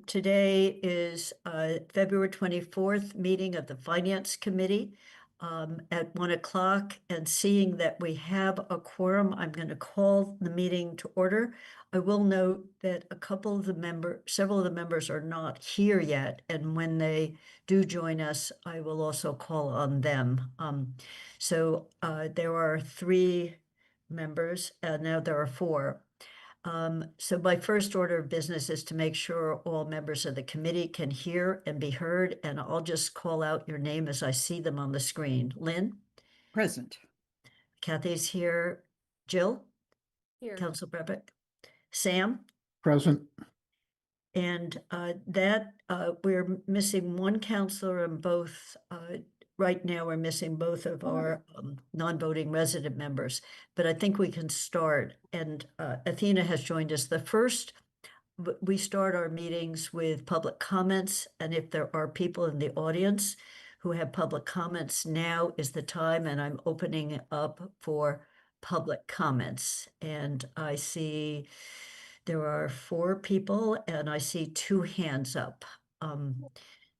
Today is February 24th meeting of the Finance Committee at 1 o'clock. And seeing that we have a quorum, I'm going to call the meeting to order. I will note that several of the members are not here yet. And when they do join us, I will also call on them. So there are 3 members, now there are 4. So my first order of business is to make sure all members of the committee can hear and be heard, and I'll just call out your name as I see them on the screen. Lynn? Present. Kathy's here. Jill? Here. Council Brebeck? Sam? Present. And we're missing one counselor and both, right now we're missing both of our non-voting resident members, but I think we can start. And Athena has joined us. We start our meetings with public comments, and if there are people in the audience who have public comments, now is the time, and I'm opening up for public comments. And I see there are 4 people, and I see 2 hands up.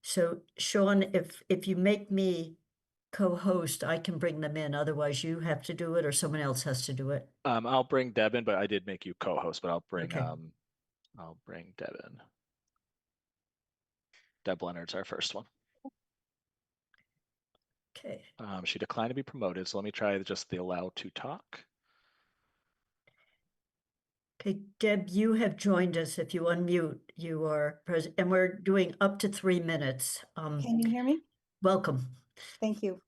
So Sean, if you make me co-host, I can bring them in. Otherwise, you have to do it, or someone else has to do it. I'll bring Deb in, but I did make you co-host, but I'll bring Okay. I'll bring Deb in. Deb Leonard's our first one. Okay. She declined to be promoted, so let me try just the allow to talk. Okay, Deb, you have joined us. If you unmute, you are present, and we're doing up to 3 minutes. Can you hear me? Welcome. Thank you.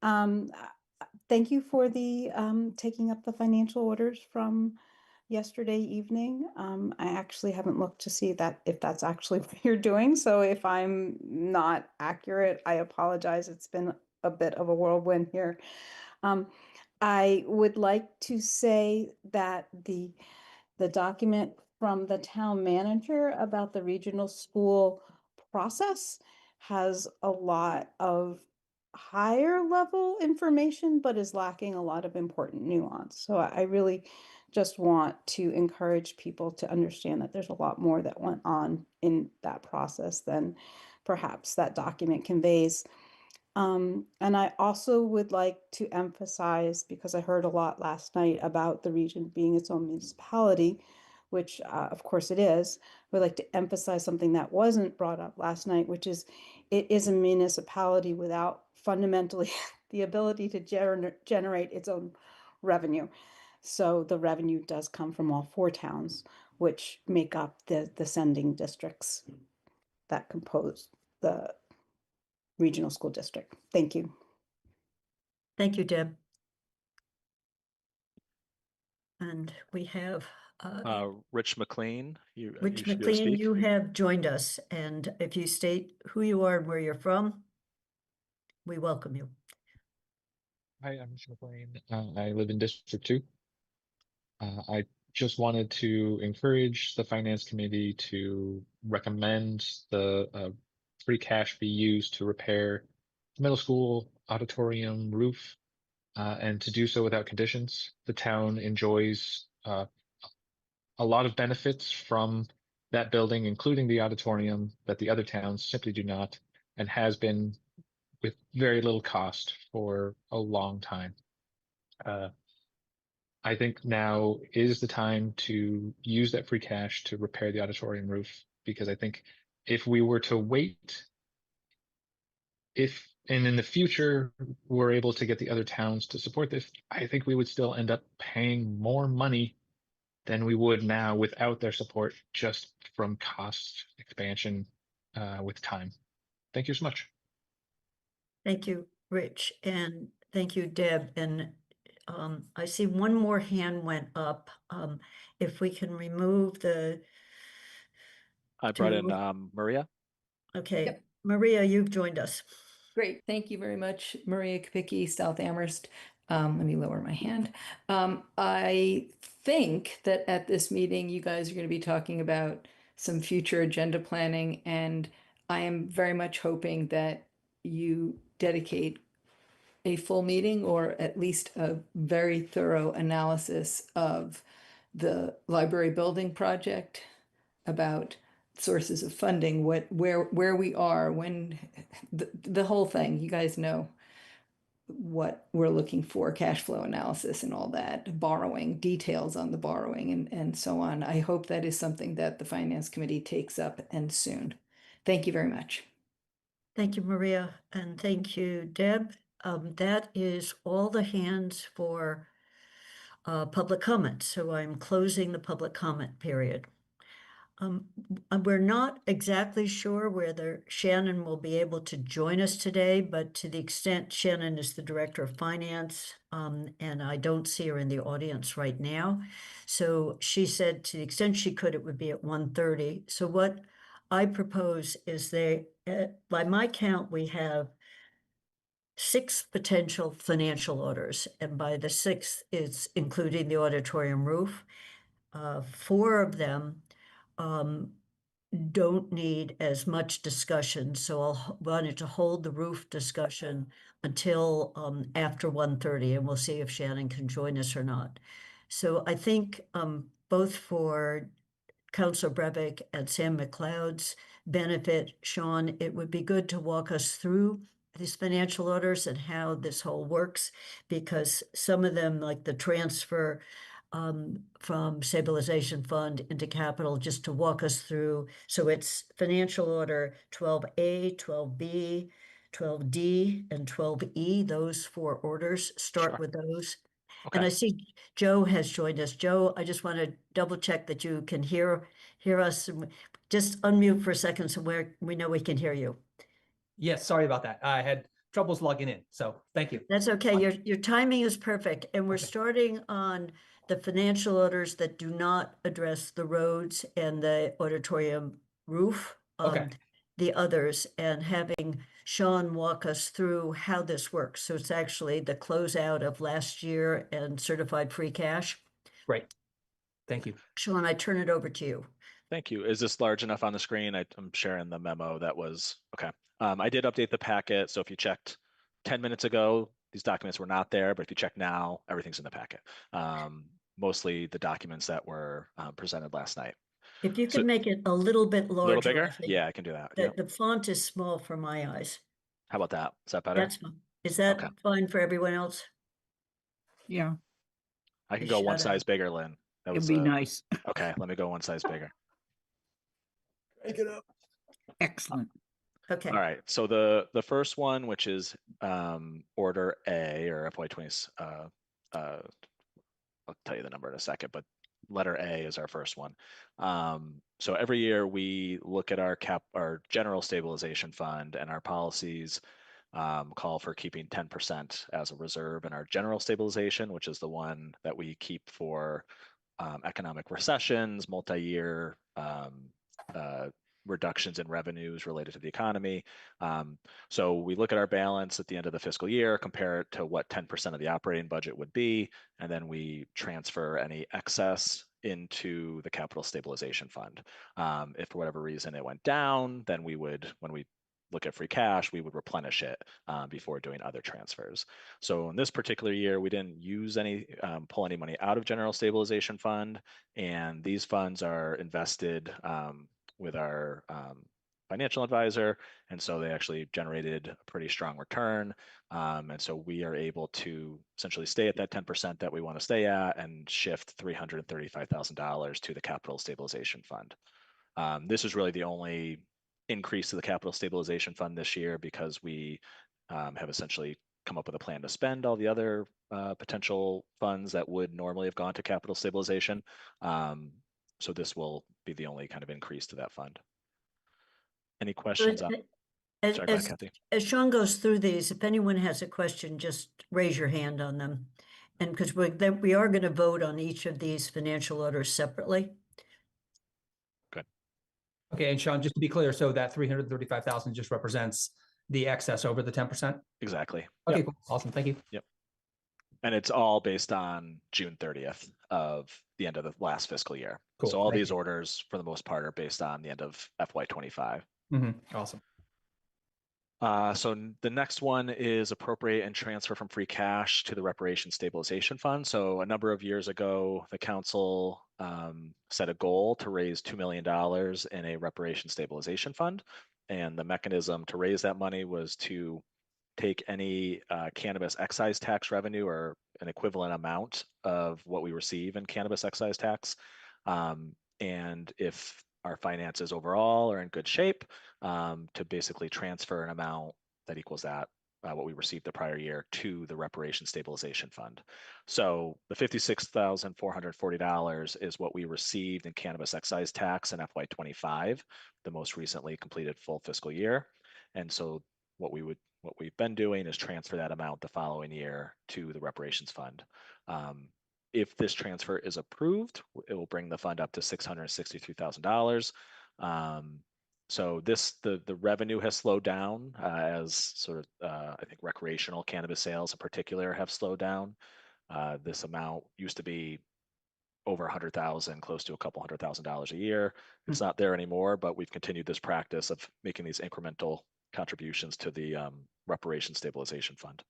Thank you for the taking up the financial orders from yesterday evening. I actually haven't looked to see if that's actually what you're doing. So if I'm not accurate, I apologize. It's been a bit of a whirlwind here. I would like to say that the document from the town manager about the regional school process has a lot of higher level information, but is lacking a lot of important nuance. So I really just want to encourage people to understand that there's a lot more that went on in that process than perhaps that document conveys. And I also would like to emphasize, because I heard a lot last night about the region being its own municipality, which of course it is, I would like to emphasize something that wasn't brought up last night, which is it is a municipality without fundamentally the ability to generate its own revenue. So the revenue does come from all 4 towns, which make up the sending districts that compose the regional school district. Thank you. Thank you, Deb. And we have Rich McLean, Rich you should be able to McLean, speak. you have joined us. And if you state who you are and where you're from, we welcome you. Hi, I'm Rich McLean. I live in District 2. I just wanted to encourage the Finance Committee to recommend the free cash be used to repair the middle school auditorium roof, and to do so without conditions. The town enjoys a lot of benefits from that building, including the auditorium, that the other towns simply do not, and has been with very little cost for a long time. I think now is the time to use that free cash to repair the auditorium roof, because I think if we were to wait, and in the future we're able to get the other towns to support this, I think we would still end up paying more money than we would now without their support, just from cost expansion with time. Thank you so much. Thank you, Rich, and thank you, Deb. And I see one more hand went up. If we can remove I brought in Maria. Okay, Yep. Maria, you've joined us. Great, thank you very much, Maria Kapicki, South Amherst. Let me lower my hand. I think that at this meeting, you guys are going to be talking about some future agenda planning, and I am very much hoping that you dedicate a full meeting or at least a very thorough analysis of the library building project, about sources of funding, where we are, when the whole thing. You guys know what we're looking for, cash flow analysis and all that, borrowing, details on the borrowing and so on. I hope that is something that the Finance Committee takes up and soon. Thank you very much. Thank you, Maria, and thank you, Deb. That is all the hands for public comment, so I'm closing the public comment period. We're not exactly sure whether Shannon will be able to join us today, but to the extent Shannon is the Director of Finance, and I don't see her in the audience right now. So she said to the extent she could, it would be at 1:30. So what I propose is by my count, we have 6 potential financial orders, and by the 6th, it's including the auditorium roof. 4 of them don't need as much discussion, so I'll wanted to hold the roof discussion until after 1:30, and we'll see if Shannon can join us or not. So I think both for Councilor Breivik and Sam McLeod's benefit, Sean, it would be good to walk us through these financial orders and how this whole works, because some of them, like the transfer from stabilization fund into capital, just to walk us through. So it's financial order 12A, 12B, 12D, and 12E. Those 4 orders, start Sure. with those. Okay. And I see Joe has joined us. Joe, I just want to double check that you can hear us. Just unmute for a second so we know we can hear you. Yes, sorry about that. I had troubles logging in, so thank you. That's okay. Your timing is perfect. And we're Okay. starting on the financial orders that do not address the roads and the auditorium roof. Okay. The others, and having Sean walk us through how this works. So it's actually the closeout of last year and certified free cash. Great. Thank you. Sean, I turn it over to you. Thank you. Is this large enough on the screen? I'm sharing the memo that was, okay. I did update the packet. So if you checked 10 minutes ago, these documents were not there, but if you check now, everything's in the packet. Mostly the documents that were presented last night. If you So- could make it a little bit A little larger, bigger? I think. Yeah, I can do that. Yep. The font is small for my eyes. How about that? Is that better? That's fine. Is that Okay. fine for everyone else? Yeah, I can The go one shadow. size bigger, Lynn. That it'd was be nice. okay. Let me go one size bigger. Break it up. Excellent. Okay. All right. So the first one, which is order A or FY20, I'll tell you the number in a second, but letter A is our first one. So every year we look at our general stabilization fund, and our policies call for keeping 10% as a reserve in our general stabilization, which is the one that we keep for economic recessions, multi-year reductions in revenues related to the economy. So we look at our balance at the end of the fiscal year, compare it to what 10% of the operating budget would be, and then we transfer any excess into the capital stabilization fund. If for whatever reason it went down, then we would, when we look at free cash, we would replenish it before doing other transfers. So in this particular year, we didn't use pull any money out of general stabilization fund, and these funds are invested with our financial advisor, and so they actually generated a pretty strong return. And so we are able to essentially stay at that 10% that we want to stay at and shift $335,000 to the capital stabilization fund. This is really the only increase to the capital stabilization fund this year, because we have essentially come up with a plan to spend all the other potential funds that would normally have gone to capital stabilization. So this will be the only kind of increase to that fund. Any questions on? As, Sorry, go ahead, as, Kathy. as Sean goes through these, if anyone has a question, just raise your hand on them. And because we are going to vote on each of these financial orders separately. Good. Okay, and Sean, just to be clear, so that 335,000 just represents the excess over the 10%? Exactly. Okay, Yep. cool. Awesome. Thank you. Yep. And it's all based on June 30th of the end of the last fiscal year. Cool. So all Thank these you. orders, for the most part, are based on the end of FY25. Awesome. The next one is appropriate and transfer from free cash to the Reparation Stabilization Fund. So a number of years ago, the council set a goal to raise $2 million in a Reparation Stabilization Fund. And the mechanism to raise that money was to take any cannabis excise tax revenue or an equivalent amount of what we receive in cannabis excise tax. And if our finances overall are in good shape, to basically transfer an amount that equals that, what we received the prior year, to the Reparation Stabilization Fund. So the $56,440 is what we received in cannabis excise tax in FY25, the most recently completed full fiscal year. And so what we've been doing is transfer that amount the following year to the reparations fund. If this transfer is approved, it will bring the fund up to $663,000. So the revenue has slowed down as sort of I think recreational cannabis sales in particular have slowed down. This amount used to be over 100,000, close to a couple $100,000 a year. It's not there anymore, but we've continued this practice of making these incremental contributions to the Reparation Stabilization Fund.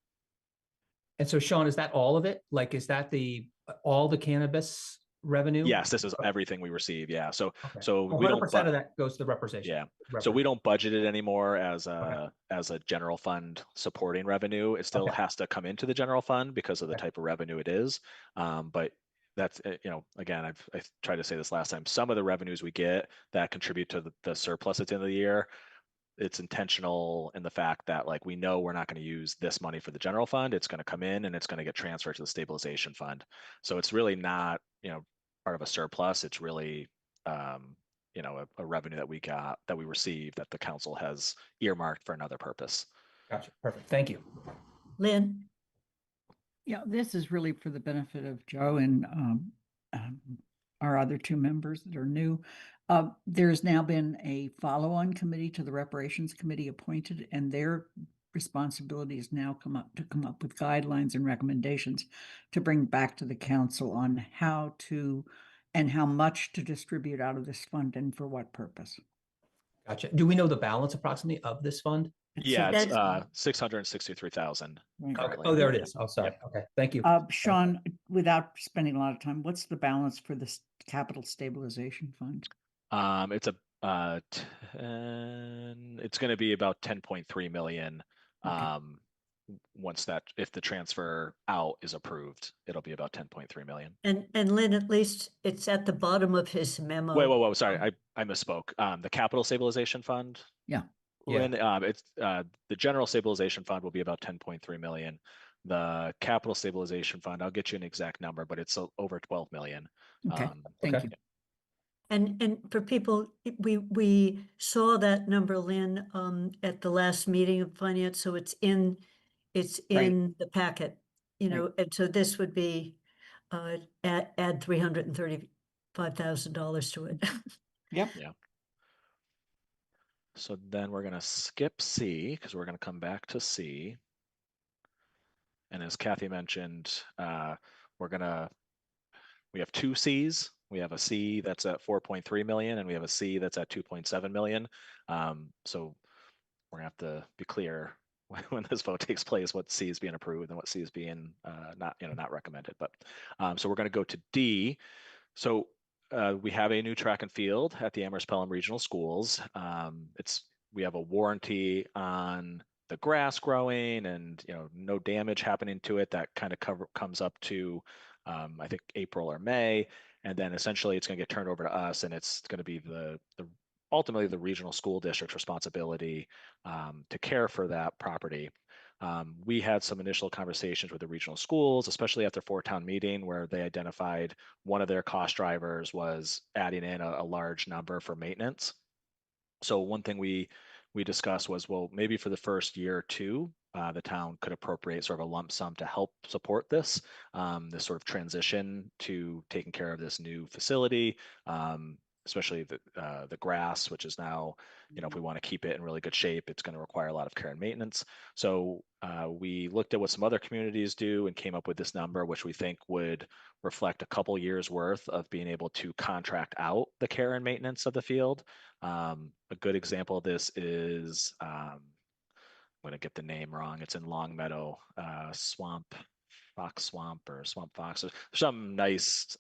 And so Sean, is that all of it? Like, is that all the cannabis revenue? Yes, this is everything we receive. Yeah. So Okay. so we 100% don't of that goes to the representation. Yeah. So we don't budget it anymore as a general fund supporting revenue. It still has to come into the general fund because of the type of revenue it is. But that's, again, I tried to say this last time, some of the revenues we get that contribute to the surplus at the end of the year, it's intentional in the fact that, like, we know we're not going to use this money for the general fund. It's going to come in and it's going to get transferred to the stabilization fund. So it's really not, part of a surplus. It's really, a revenue that we received that the council has earmarked for another purpose. Gotcha. Perfect. Thank you. Lynn? Yeah, this is really for the benefit of Joe and our other two members that are new. There's now been a follow-on committee to the reparations committee appointed, and their responsibility is now come up with guidelines and recommendations to bring back to the council on how to and how much to distribute out of this fund and for what purpose. Gotcha. Do we know the balance approximately of this fund? Yeah, it's That's- 663,000 Right. currently. Oh, there it is. Oh, sorry. Yep. Okay. Thank you. Sean, without spending a lot of time, what's the balance for this capital stabilization fund? It's it's going to be about 10.3 million. Okay. If the transfer out is approved, it'll be about 10.3 million. And Lynn, at least it's at the bottom of his memo. Wait, sorry, I misspoke. The capital stabilization fund. Yeah. Lynn, it's the general stabilization fund will be about 10.3 million. The capital stabilization fund, I'll get you an exact number, but it's over 12 million. Okay. Thank Okay. you. And for people, we saw that number, Lynn, at the last meeting of finance, so it's in the packet, and so this would be add $335,000 to it. Yep. Yeah. So then we're gonna skip C because we're gonna come back to C. And as Kathy mentioned, we have two Cs. We have a C that's at 4.3 million and we have a C that's at 2.7 million. So we're gonna have to be clear when this vote takes place, what C is being approved and what C is being not recommended. But so we're gonna go to D. So we have a new track and field at the Amherst Pelham Regional Schools. We have a warranty on the grass growing and no damage happening to it. That kind of comes up to I think April or May, and then essentially it's going to get turned over to us, and it's going to be ultimately the regional school district's responsibility to care for that property. We had some initial conversations with the regional schools, especially at their four-town meeting, where they identified one of their cost drivers was adding in a large number for maintenance. So one thing we discussed was, well, maybe for the first year or two, the town could appropriate sort of a lump sum to help support this sort of transition to taking care of this new facility, especially the grass, which is now, if we want to keep it in really good shape, it's going to require a lot of care and maintenance. So we looked at what some other communities do and came up with this number, which we think would reflect a couple years worth of being able to contract out the care and maintenance of the field. A good example of this is going to get the name wrong. It's in Long Meadow, Fox Swamp or Swamp Fox, or some nice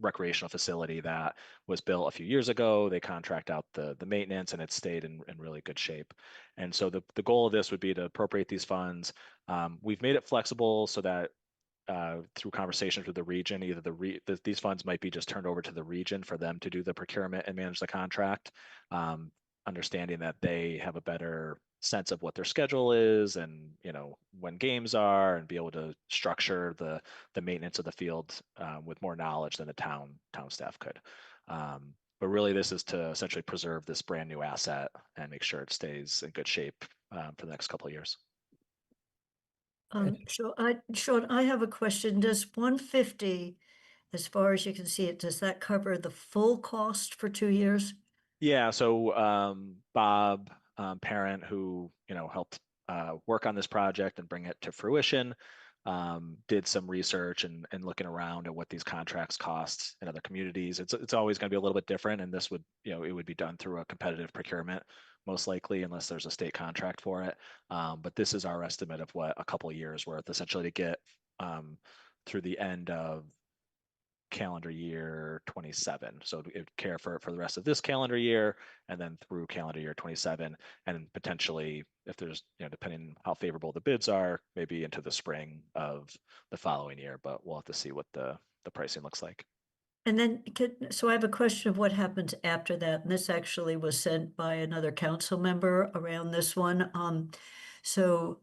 recreational facility that was built a few years ago. They contract out the maintenance, and it's stayed in really good shape. And so the goal of this would be to appropriate these funds. We've made it flexible so that through conversations with the region, either these funds might be just turned over to the region for them to do the procurement and manage the contract, understanding that they have a better sense of what their schedule is and when games are, and be able to structure the maintenance of the field with more knowledge than the town staff could. But really, this is to essentially preserve this brand new asset and make sure it stays in good shape for the next couple of years. Sean, I have a question. Does 150, as far as you can see it, does that cover the full cost for 2 years? Yeah, so Bob Parent, who helped work on this project and bring it to fruition, did some research and looking around at what these contracts cost in other communities. It's always going to be a little bit different, and this would it would be done through a competitive procurement most likely, unless there's a state contract for it. But this is our estimate of what a couple of years worth, essentially, to get through the end of calendar year 27. So it would care for the rest of this calendar year, and then through calendar year 27, and potentially, if there's, depending how favorable the bids are, maybe into the spring of the following year, but we'll have to see what the pricing looks like. And then, so I have a question of what happens after that, and this actually was sent by another council member around this one. So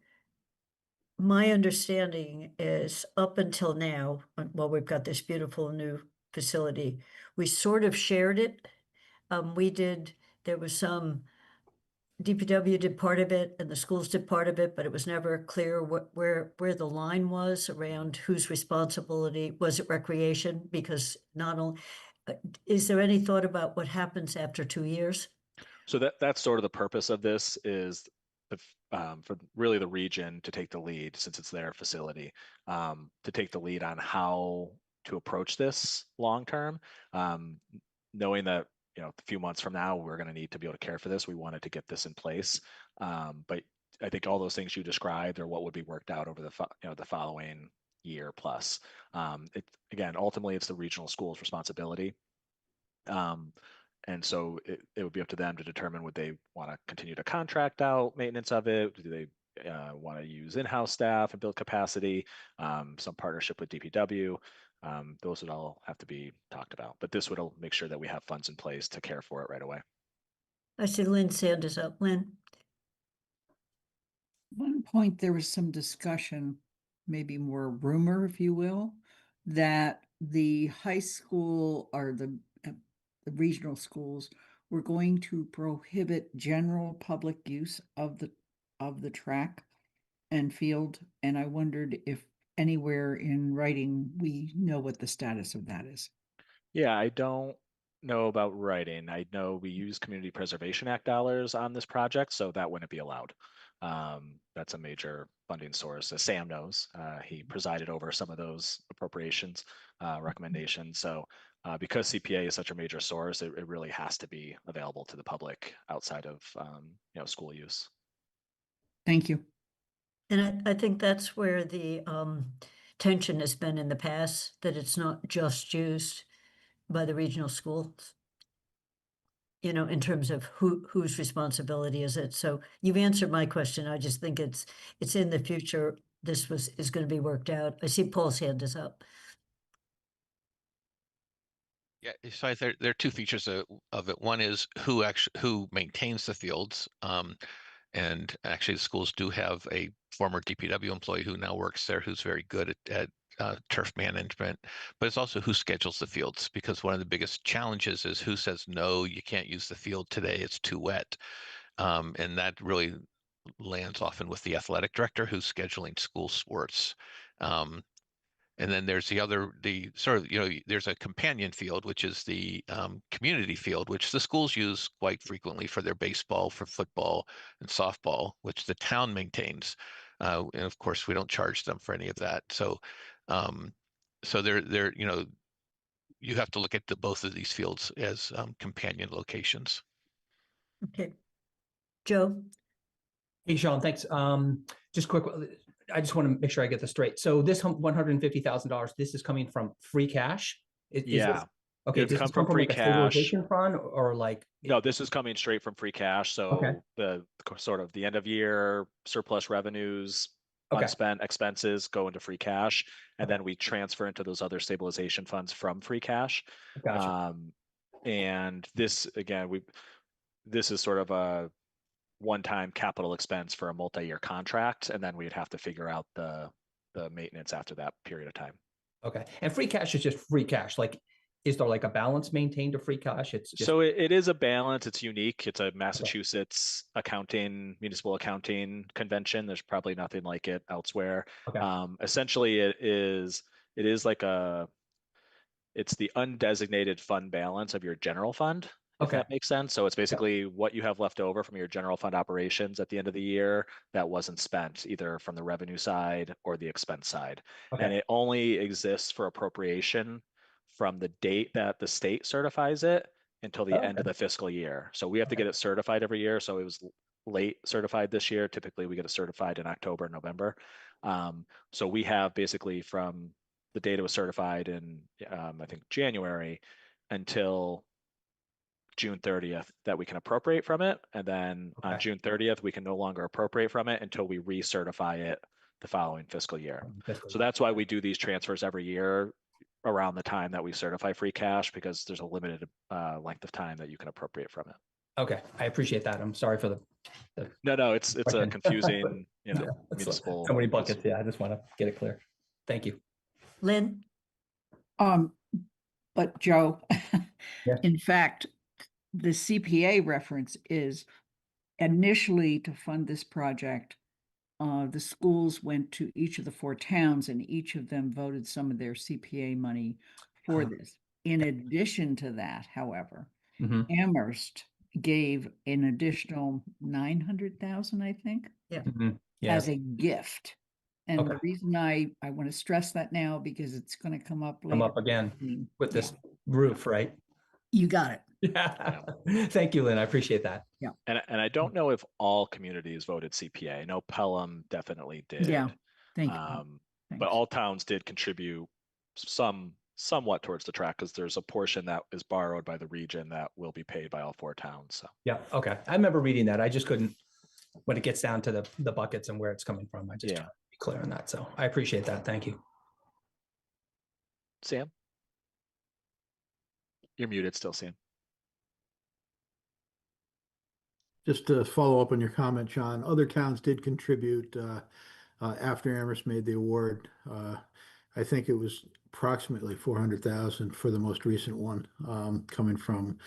my understanding is up until now, while we've got this beautiful new facility, we sort of shared it. There was some, DPW did part of it and the schools did part of it, but it was never clear where the line was around whose responsibility. Was it recreation? Because not only, is there any thought about what happens after 2 years? So that's sort of the purpose of this, is for really the region to take the lead, since it's their facility, to take the lead on how to approach this long term, knowing that a few months from now we're going to need to be able to care for this. We wanted to get this in place, but I think all those things you described are what would be worked out over the following year plus. Again, ultimately, it's the regional school's responsibility. And so it would be up to them to determine, would they want to continue to contract out maintenance of it? Do they want to use in-house staff and build capacity, some partnership with DPW? Those would all have to be talked about. But this would make sure that we have funds in place to care for it right away. I see Lynn's hand is up. Lynn? At one point, there was some discussion, maybe more rumor, if you will, that the high school or the regional schools were going to prohibit general public use of the track and field. And I wondered if anywhere in writing we know what the status of that is. Yeah, I don't know about writing. I know we use Community Preservation Act dollars on this project, so that wouldn't be allowed. That's a major funding source, as Sam knows. He presided over some of those appropriations recommendations. So because CPA is such a major source, it really has to be available to the public outside of school use. Thank you. And I think that's where the tension has been in the past, that it's not just used by the regional schools, in terms of whose responsibility is it. So you've answered my question. I just think it's in the future. This is going to be worked out. I see Paul's hand is up. Yeah, so there are two features of it. One is who maintains the fields. And actually, the schools do have a former DPW employee who now works there, who's very good at turf management. But it's also who schedules the fields, because one of the biggest challenges is who says, no, you can't use the field today, it's too wet. And that really lands often with the athletic director who's scheduling school sports. And then there's there's a companion field, which is the community field, which the schools use quite frequently for their baseball, for football and softball, which the town maintains. And of course, we don't charge them for any of that. So, you have to look at both of these fields as companion locations. Okay. Joe? Hey, Sean, thanks. Just quick, I just want to make sure I get this straight. So this $150,000, this is coming from free cash? Is this, Yeah, okay, it'd does come this from come from free like a cash. stabilization fund or like? No, this is coming straight from free cash. Okay. So the sort of the end of year surplus revenues, Okay. unspent expenses go into free cash, and Okay. then we transfer into those other stabilization funds from free cash. Gotcha. And this, again, this is sort of a one-time capital expense for a multi-year contract, and then we'd have to figure out the maintenance after that period of time. Okay. And free cash is just free cash. Like, is there like a balance maintained to free cash? It's just. So it is a balance. It's unique. It's a Massachusetts municipal accounting convention. There's probably nothing like it elsewhere. Okay. Essentially, it is like it's the undesignated fund balance of your general fund, if Okay. that makes sense. So it's basically what you have left over from your general fund operations at the end of the year that wasn't spent, either from the revenue side or the expense side. Okay. And it only exists for appropriation from the date that the state certifies it until the end of the fiscal year. So we have to get it certified every year. So it was late certified this year. Typically we get it certified in October, November. So we have basically from the data was certified in, I think, January until June 30th that we can appropriate from it. And then on June 30th, we can no longer appropriate from it until we recertify it the following fiscal year. So that's why we do these transfers every year around the time that we certify free cash, because there's a limited length of time that you can appropriate from it. Okay. I appreciate that. I'm sorry for the No, it's a question. confusing, Yeah, municipal. so many buckets. Yeah, I just want to get it clear. Thank you. Lynn? But Joe, Yeah. in fact, the CPA reference is initially to fund this project. The schools went to each of the 4 towns and each of them voted some of their CPA money for this. In addition to that, however, Mhm. Amherst gave an additional 900,000, I think, Mhm. Yeah. as a gift. And Okay. the reason I want to stress that now, because it's going to come up later. Come up again with this roof, right? You got it. Yeah. Thank you, Lynn. I appreciate that. Yeah. And I don't know if all communities voted CPA. I know Pelham definitely did. Yeah. Thank you. But Thanks. all towns did contribute somewhat towards the track, because there's a portion that is borrowed by the region that will be paid by all 4 towns. So Yeah. Okay. I remember reading that. I just couldn't, when it gets down to the buckets and where it's coming from, I just try to be clear on that. So I appreciate that. Thank you. Sam, you're muted still, Sam. Just to follow up on your comment, Sean, other towns did contribute after Amherst made the award. I think it was approximately 400,000 for the most recent one, coming from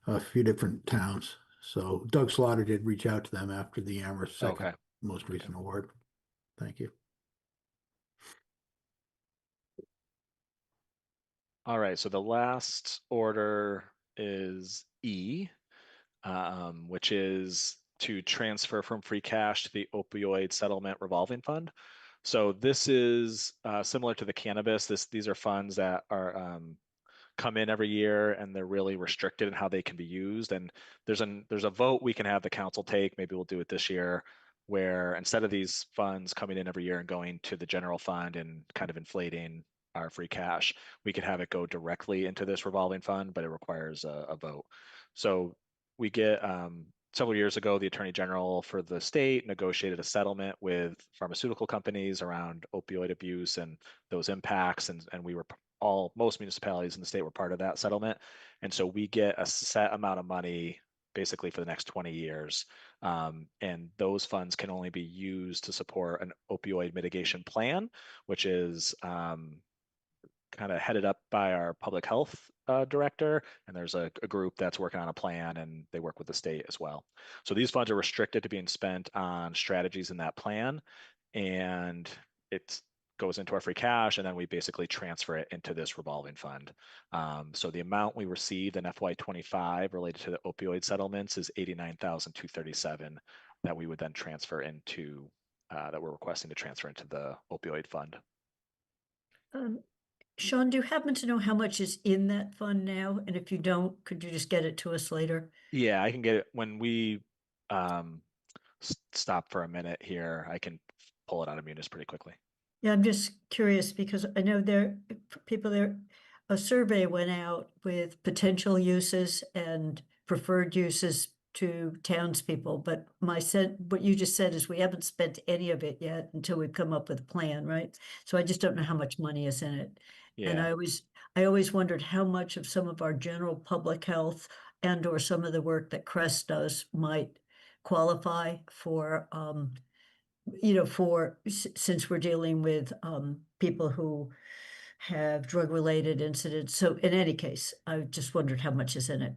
a few different towns. So Doug Slaughter did reach out to them after the Amherst second most recent award. Thank you. All right, so the last order is E, which is to transfer from free cash to the opioid settlement revolving fund. So this is similar to the cannabis. These are funds that are come in every year, and they're really restricted in how they can be used. And there's a vote we can have the council take. Maybe we'll do it this year, where instead of these funds coming in every year and going to the general fund and kind of inflating our free cash, we could have it go directly into this revolving fund, but it requires a vote. So we get several years ago, the Attorney General for the state negotiated a settlement with pharmaceutical companies around opioid abuse and those impacts, and we were most municipalities in the state were part of that settlement. And so we get a set amount of money basically for the next 20 years. And those funds can only be used to support an opioid mitigation plan, which is kind of headed up by our public health director. And there's a group that's working on a plan, and they work with the state as well. So these funds are restricted to being spent on strategies in that plan. And it goes into our free cash, and then we basically transfer it into this revolving fund. So the amount we received in FY25 related to the opioid settlements is $89,237 that we would then transfer into, that we're requesting to transfer into the opioid fund. Sean, do you happen to know how much is in that fund now? And if you don't, could you just get it to us later? Yeah, I can get it when we stop for a minute here, I can pull it out of Munis pretty quickly. Yeah, I'm just curious because I know people there, a survey went out with potential uses and preferred uses to townspeople, but what you just said is we haven't spent any of it yet until we've come up with a plan, right? So I just don't know how much money is in it. And Yeah. I always wondered how much of some of our general public health and or some of the work that Crest does might qualify for, since we're dealing with people who have drug-related incidents. So in any case, I just wondered how much is in it.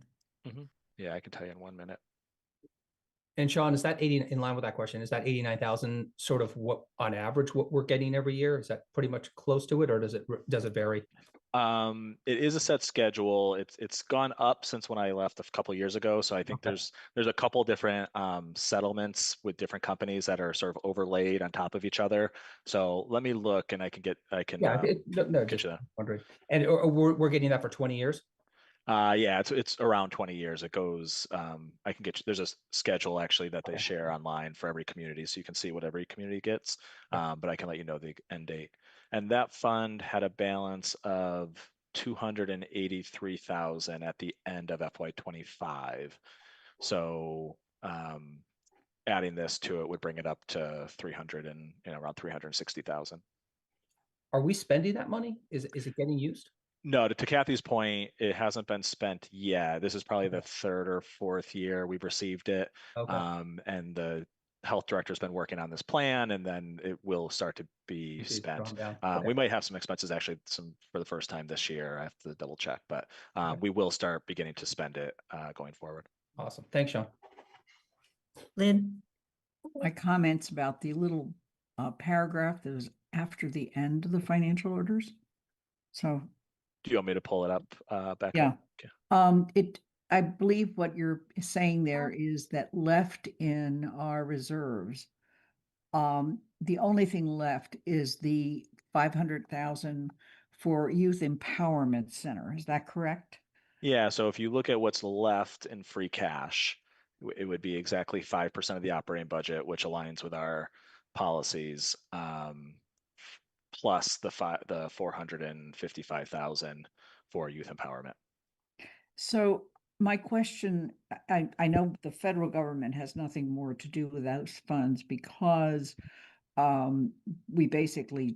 Yeah, I can tell you in 1 minute. And Sean, is that 80 in line with that question? Is that 89,000 sort of what on average what we're getting every year? Is that pretty much close to it, or does it vary? It is a set schedule. It's gone up since when I left a couple years ago. So I think Okay. there's a couple different settlements with different companies that are sort of overlaid on top of each other. So let me look, and I can Yeah, no, get just you that. wondering. And we're getting that for 20 years. Yeah, it's around 20 years. It goes. I can get you. There's a schedule actually that they Okay. share online for every community, so you can see what every community gets. Yeah. But I can let you know the end date. And that fund had a balance of 283,000 at the end of FY25. So adding this to it would bring it up to 300 and around 360,000. Are we spending that money? Is it getting used? No, to Kathy's point, it hasn't been spent yet. This is probably the Okay. third or fourth year we've received it. Okay. And the health director's been working on this plan, and then it will start to be You see it's spent. drawn down. Okay. We might have some expenses actually, some for the first time this year. I have to double check, but Okay. we will start beginning to spend it going forward. Awesome. Thanks, Sean. Lynn? My comments about the little paragraph that was after the end of the financial orders. So, Do you want me to pull it up back yeah. up? Okay. I believe what you're saying there is that left in our reserves, the only thing left is the 500,000 for Youth Empowerment Center. Is that correct? Yeah, so if you look at what's left in free cash, it would be exactly 5% of the operating budget, which aligns with our policies, plus the 455,000 for youth empowerment. So my question, I know the federal government has nothing more to do with those funds because we basically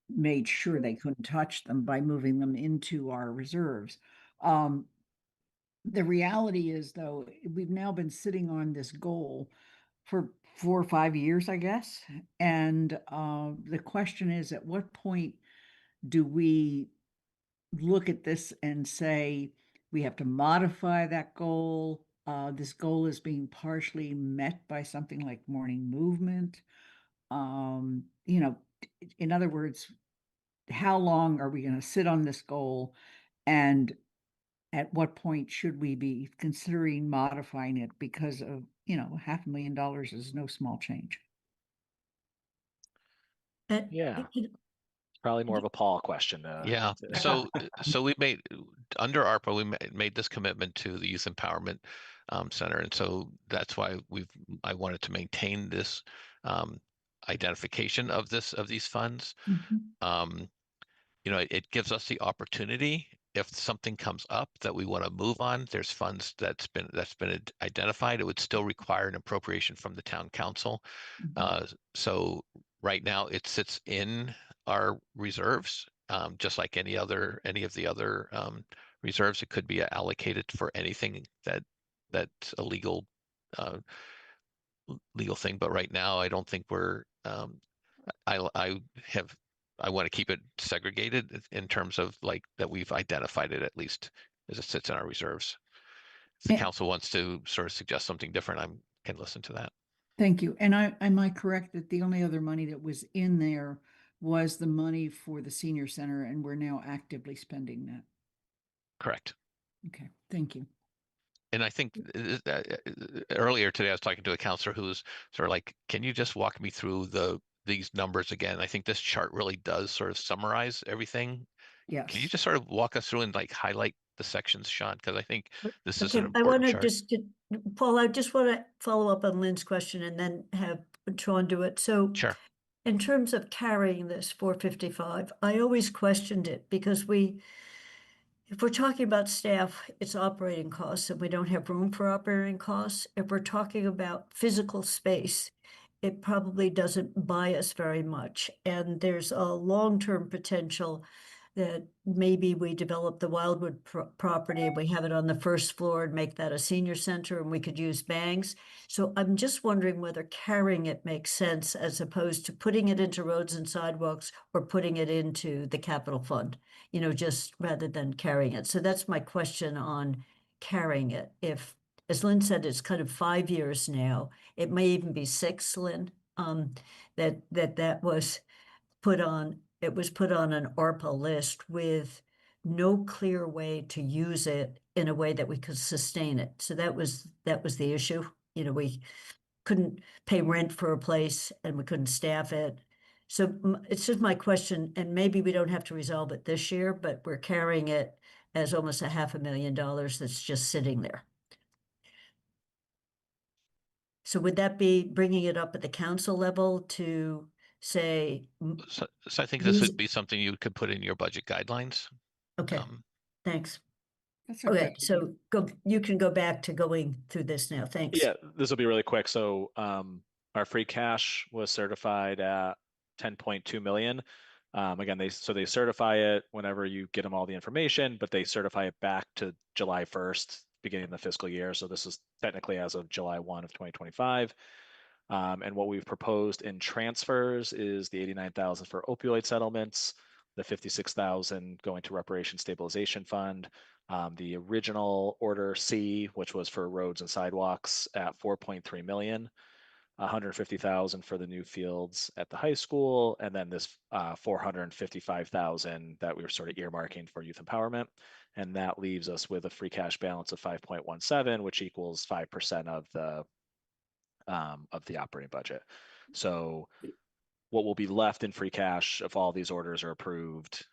made sure they couldn't touch them by moving them into our reserves. The reality is, though, we've now been sitting on this goal for 4 or 5 years, I guess. And the question is, at what point do we look at this and say we have to modify that goal? This goal is being partially met by something like morning movement. In other words, how long are we going to sit on this goal, and at what point should we be considering modifying it, because of $500,000 is no small change. Yeah. Probably more of a Paul question. Yeah. So we made under ARPA, we made this commitment to the Youth Empowerment Center, and so that's why I wanted to maintain this identification of these funds. It gives us the opportunity, if something comes up that we want to move on, there's funds that's been identified. It would still require an appropriation from the town council. So right now it sits in our reserves, just like any of the other reserves. It could be allocated for anything that's a legal thing. But right now, I don't think we're. I want to keep it segregated in terms of like that we've identified it, at least as it sits in our reserves. If the council wants to sort of suggest something different, I can listen to that. Thank you. And am I correct that the only other money that was in there was the money for the senior center, and we're now actively spending that? Correct. Okay, thank you. And I think earlier today I was talking to a counselor who's sort of like, can you just walk me through these numbers again? I think this chart really does sort of summarize everything. Yes. Can you just sort of walk us through and like highlight the sections, Sean, because I think this is Okay, an I want important to chart. just, Paul, I just want to follow up on Lynn's question and then have Sean do it. So Sure. in terms of carrying this 455, I always questioned it because if we're talking about staff, it's operating costs and we don't have room for operating costs. If we're talking about physical space, it probably doesn't buy us very much. And there's a long-term potential that maybe we develop the Wildwood property and we have it on the first floor and make that a senior center and we could use bangs. So I'm just wondering whether carrying it makes sense as opposed to putting it into roads and sidewalks or putting it into the capital fund, just rather than carrying it. So that's my question on carrying it. If, as Lynn said, it's kind of 5 years now, it may even be 6, Lynn, that was put on, it was put on an ARPA list with no clear way to use it in a way that we could sustain it. So that was the issue. We couldn't pay rent for a place and we couldn't staff it. So it's just my question, and maybe we don't have to resolve it this year, but we're carrying it as almost $500,000 that's just sitting there. So would that be bringing it up at the council level to say, So I think this use- would be something you could put in your budget guidelines. okay, thanks. That's a Okay, good so you can go back to going through this now. Thanks. Yeah, this will be really quick. So our free cash was certified at 10.2 million. Again, they certify it whenever you get them all the information, but they certify it back to July 1st, beginning of the fiscal year. So this is technically as of July 1 of 2025. And what we've proposed in transfers is the 89,000 for opioid settlements, the 56,000 going to reparation stabilization fund, the original order C, which was for roads and sidewalks at 4.3 million, 150,000 for the new fields at the high school, and then this 455,000 that we were sort of earmarking for youth empowerment. And that leaves us with a free cash balance of 5.17, which equals 5% of the operating budget. So what will be left in free cash if all these orders are approved,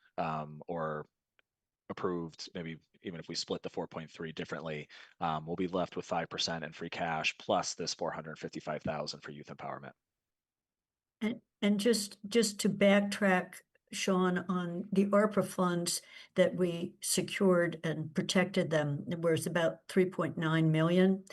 maybe even if we split the 4.3 differently, we'll be left with 5% in free cash plus this 455,000 for youth empowerment. And just to backtrack, Sean, on the ARPA funds that we secured and protected them, there was about 3.9 million,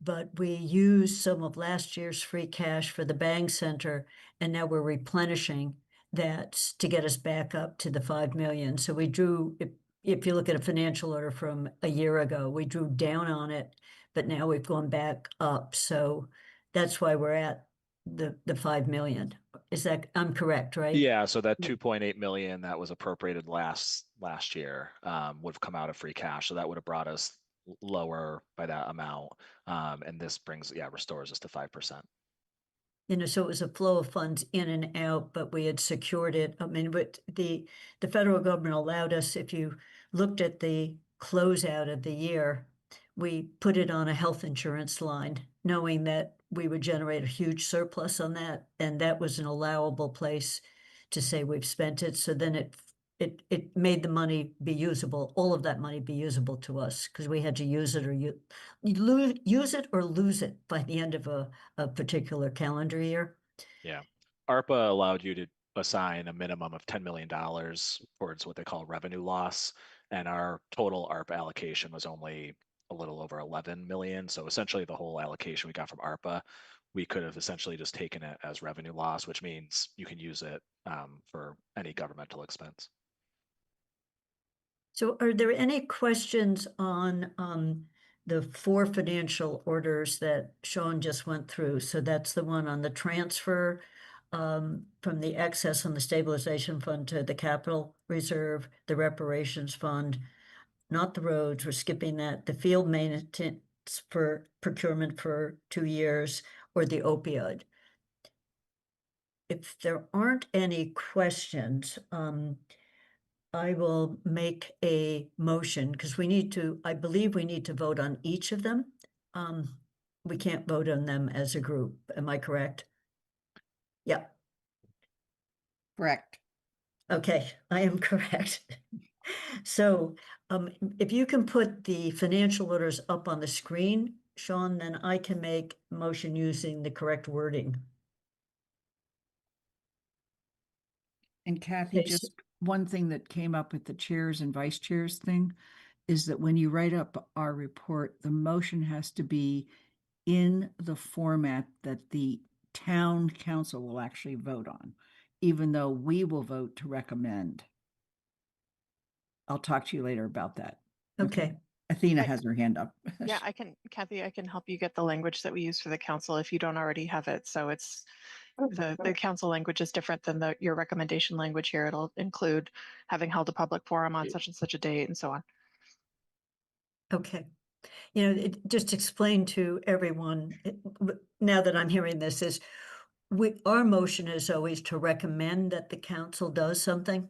but we used some of last year's free cash for the Bang Center, and now we're replenishing that to get us back up to the 5 million. So we drew, if you look at a financial order from a year ago, we drew down on it, but now we've gone back up. So that's why we're at the 5 million. Is that, I'm correct, right? Yeah, so that Yeah. 2.8 million that was appropriated last year would have come out of free cash. So that would have brought us lower by that amount. And this restores us to 5%. So it was a flow of funds in and out, but we had secured it. I mean, but the federal government allowed us, if you looked at the closeout of the year, we put it on a health insurance line, knowing that we would generate a huge surplus on that, and that was an allowable place to say we've spent it. So then it made the money be usable, all of that money be usable to us, because we had to use it or use it or lose it by the end of a particular calendar year. Yeah. ARPA allowed you to assign a minimum of $10 million towards what they call revenue loss. And our total ARPA allocation was only a little over 11 million. So essentially the whole allocation we got from ARPA, we could have essentially just taken it as revenue loss, which means you can use it for any governmental expense. So are there any questions on the 4 financial orders that Sean just went through? So that's the one on the transfer from the excess on the stabilization fund to the capital reserve, the reparations fund, not the roads, we're skipping that, the field maintenance for procurement for 2 years, or the opioid. If there aren't any questions, I will make a motion because I believe we need to vote on each of them. We can't vote on them as a group. Am I correct? Yeah. Correct. Okay, I am correct. So, if you can put the financial orders up on the screen, Sean, then I can make motion using the correct wording. And Kathy, Okay, just one thing that came up with the chairs and vice chairs thing is that when you write up our report, the motion has to be in the format that the town council will actually vote on, even though we will vote to recommend. I'll talk to you later about that. Okay, Athena I- has her hand up. Yeah, Kathy, I can help you get the language that we use for the council if you don't already have it. So it's the council language is different than your recommendation language here. It'll include having held a public forum on such and such a date and so on. okay. You know, just explain to everyone, now that I'm hearing this, is our motion is always to recommend that the council does something,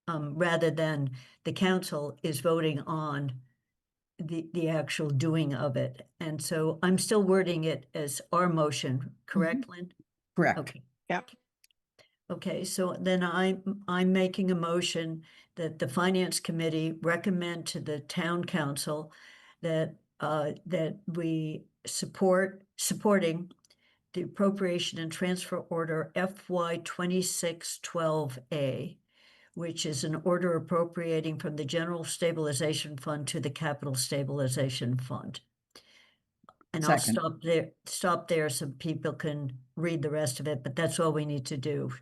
rather than the council is voting on the actual doing of it. And so I'm still wording it as our motion, correct, Lynn? Correct. Okay. Yep. Okay, so then I'm making a motion that the finance committee recommend to the town council that that we supporting the appropriation and transfer order FY 2612A, which is an order appropriating from the general stabilization fund to the capital stabilization fund. And I'll Second. stop there so people can read the rest of it, but that's all we need to do.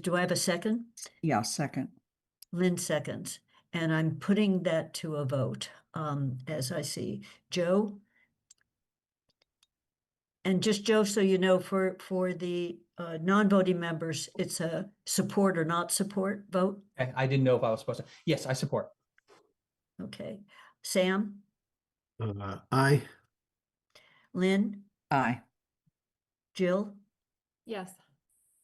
Do I have a second? Yeah, second. Lynn seconds, and I'm putting that to a vote, as I see. Joe? And just Joe, so you know, for the non-voting members, it's a support or not support vote. Okay, I didn't know if I was supposed to. Yes, I support. Okay. Sam? Aye. Lynn? Aye. Jill? Yes.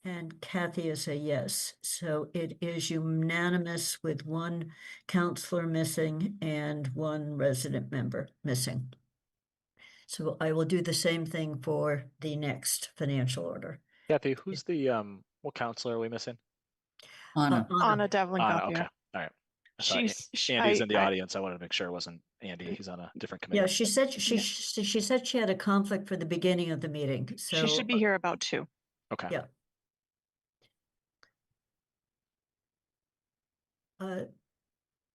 And Kathy is a yes. So it is unanimous with one counselor missing and one resident member missing. So I will do the same thing for the next financial order. Kathy, who's the, what counselor are we missing? Anna. Anna Devlin Anna, Gauthier. okay, all right. I saw Andy's Andy's in the audience. I wanted to make sure it wasn't Andy. He's on a different committee. Yeah, she said she said she had a conflict for the beginning of the meeting, so. She should be here about 2. Okay. Yeah.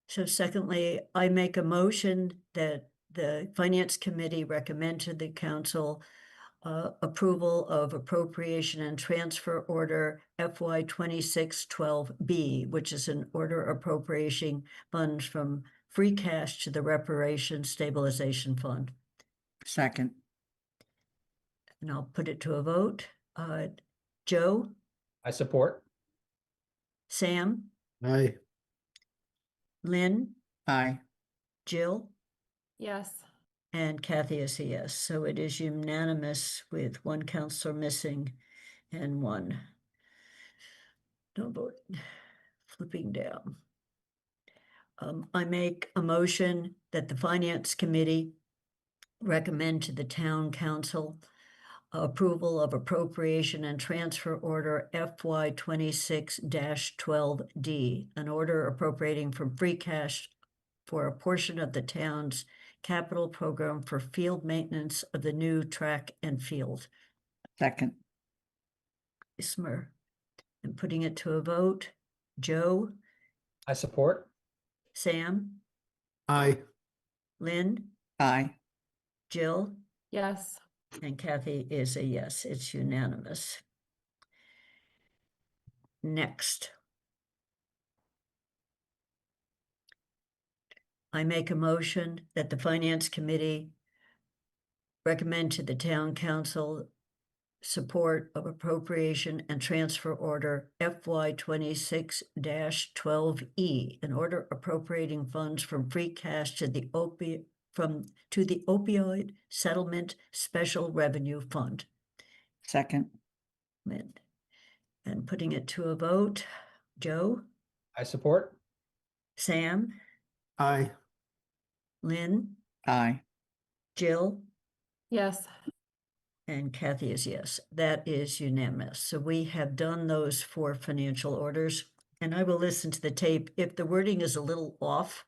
So secondly, I make a motion that the finance committee recommend to the council approval of appropriation and transfer order FY 2612B, which is an order appropriating funds from free cash to the reparation stabilization fund. Second. And I'll put it to a vote. Joe, I support. Sam, Aye. Lynn, Aye. Jill, Yes. and Kathy is a yes. So it is unanimous with one counselor missing and one no vote. Flipping down. I make a motion that the finance committee recommend to the town council approval of appropriation and transfer order FY 26-12D, an order appropriating from free cash for a portion of the town's capital program for field maintenance of the new track and field. Second. Ismer. And putting it to a vote. Joe, I support. Sam, Aye. Lynn, Aye. Jill, Yes. and Kathy is a yes. It's unanimous. Next. I make a motion that the finance committee recommend to the town council support of appropriation and transfer order FY 26-12E, an order appropriating funds from free cash to the opioid settlement special revenue fund. Second. And putting it to a vote. Joe, I support. Sam, Aye. Lynn, Aye. Jill, Yes. and Kathy is yes. That is unanimous. So we have done those 4 financial orders. and I will listen to the tape. If the wording is a little off,